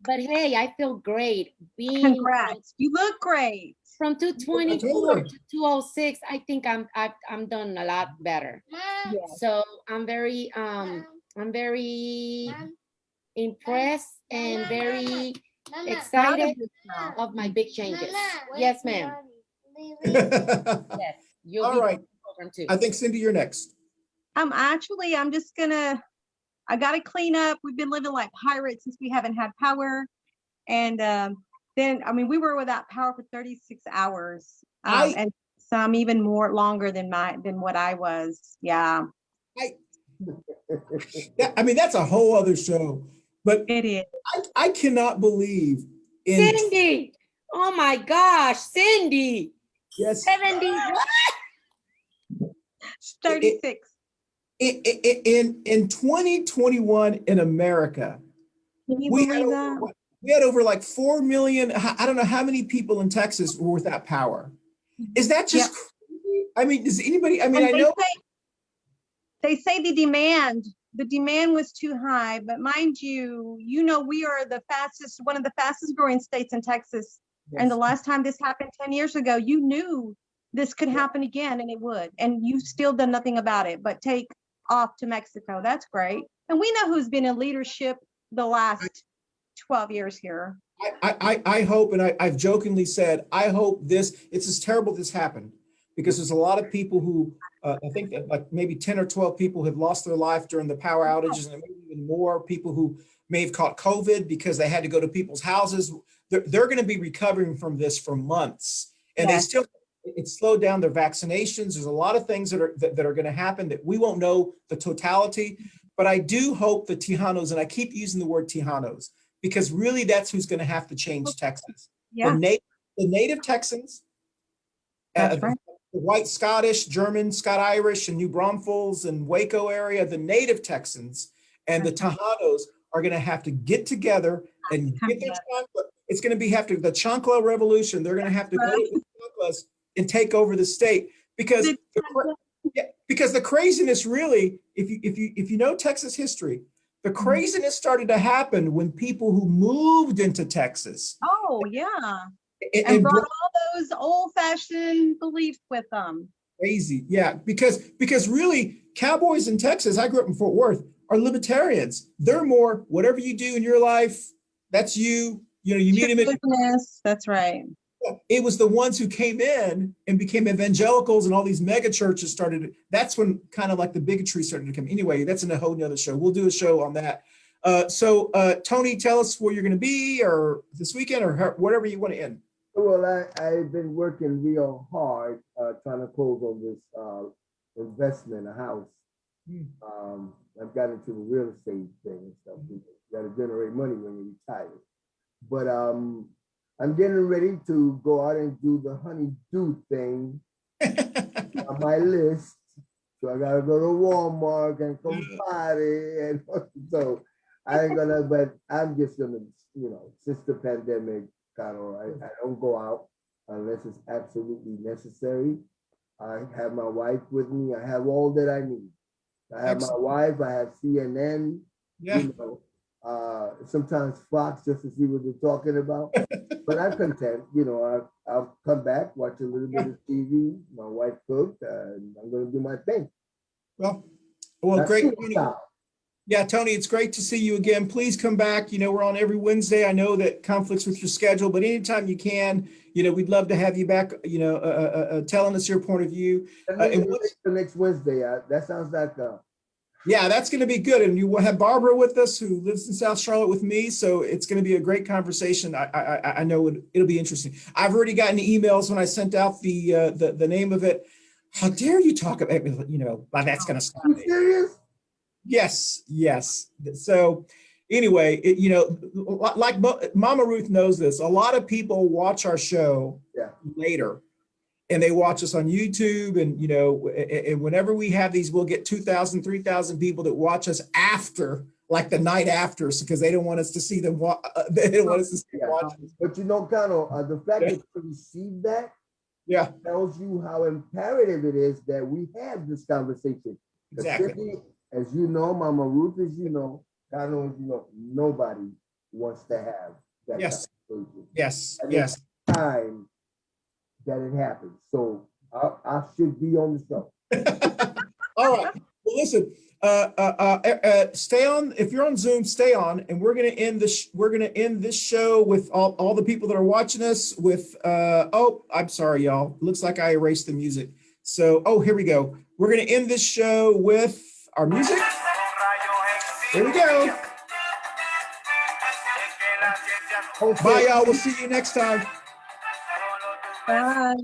But hey, I feel great. Congrats. You look great. From 224 to 206, I think I'm done a lot better. Yes. So I'm very impressed and very excited of my big changes. Yes, ma'am. Yes. You'll All be right. too. I think Cindy, you're next. I'm just gonna, I gotta clean up. We've been living like pirates since we haven't had power. And then, I mean, we were without power for 36 hours. And some even more longer than what I was. Yeah. I mean, that's a whole other show. But it is. I cannot believe Cindy. Oh my gosh, Cindy. Yes. 70. 36. In 2021 in America, we had over like 4 million. I don't know how many people in Texas were without power. Is that just crazy? I mean, does anybody? I mean, I know they say the demand was too high, but mind you, we are one of the fastest growing states in Texas. Yes. And the last time this happened 10 years ago, you knew this could happen again, and it would. And you've still done nothing about it, but take off to Mexico. That's great. And we know who's been in leadership the last 12 years here. I hope, and I've jokingly said, I hope it's as terrible this happened, because there's a lot of people who, I think that like maybe 10 or 12 people have lost their life during the power outages, and maybe even more people who may have caught COVID because they had to go to people's houses. They're going to be recovering from this for months, and it slowed down their vaccinations. There's a lot of things that are going to happen that we won't know the totality, but I do hope the Tejanos, and I keep using the word Tejanos, because really that's who's going to have to change Texas. Yeah. The native Texans, right. The white Scottish, German, Scott-Irish, and New Braunfels and Waco area, the native Texans and the Tejanos are going to have to get together and get their chancla. It's going to be after the chancla revolution. They're going to have to go to the chanclas and take over the state, because because the craziness really, if you know Texas history, the craziness started to happen when people who moved into Texas Oh, yeah. and, And and brought brought all those old-fashioned beliefs with them. crazy, yeah, because really cowboys in Texas, I grew up in Fort Worth, are libertarians. They're more whatever you do in your life, that's you. You know, you meet them at Business, that's right. it was the ones who came in and became evangelicals and all these mega churches started. That's when kind of like the bigotry started to come. Anyway, that's in a whole nother show. We'll do a show on that. So Tony, tell us where you're going to be or this weekend or whatever you want to end. Well, I've been working real hard trying to close on this investment, a house. I've got into the real estate thing and stuff. You got to generate money when you retire. But I'm getting ready to go out and do the honey-do thing on my list. So I gotta go to Walmart and come party, and so I ain't gonna. But I'm just gonna, since the pandemic, I don't go out unless it's absolutely necessary. I have my wife with me. I have all that I need. I have my wife. I have CNN. Yeah. Sometimes Fox just to see what they're talking about. But I'm content. I'll come back, watch a little bit of TV. My wife cooked, and I'm going to do my thing. Well, great. Yeah, Tony, it's great to see you again. Please come back. We're on every Wednesday. I know that conflicts with your schedule, but anytime you can, we'd love to have you back, telling us your point of view. And the next Wednesday, that sounds like yeah, that's going to be good. And you will have Barbara with us, who lives in South Charlotte with me. So it's going to be a great conversation. I know it'll be interesting. I've already gotten emails when I sent out the name of it. How dare you talk about, that's going to stop me. Serious? Yes. So anyway, like Mama Ruth knows this, a lot of people watch our show later. And they watch us on YouTube, and and whenever we have these, we'll get 2,000, 3,000 people that watch us after, like the night after, because they don't want us to see them. They don't want us to see them watching. But Kano, the fact that you receive that, tells you how imperative it is that we have this conversation. Exactly. As you know, Mama Ruth, as you know, Kano, nobody wants to have that conversation. Yes. Time that it happens. So I should be on the show. All right. Well, listen, stay on. If you're on Zoom, stay on, and we're going to end this. We're going to end this show with all the people that are watching us with. Oh, I'm sorry, y'all. It looks like I erased the music. So, here we go. We're going to end this show with our music. Here we go. Bye, y'all. We'll see you next time. Bye.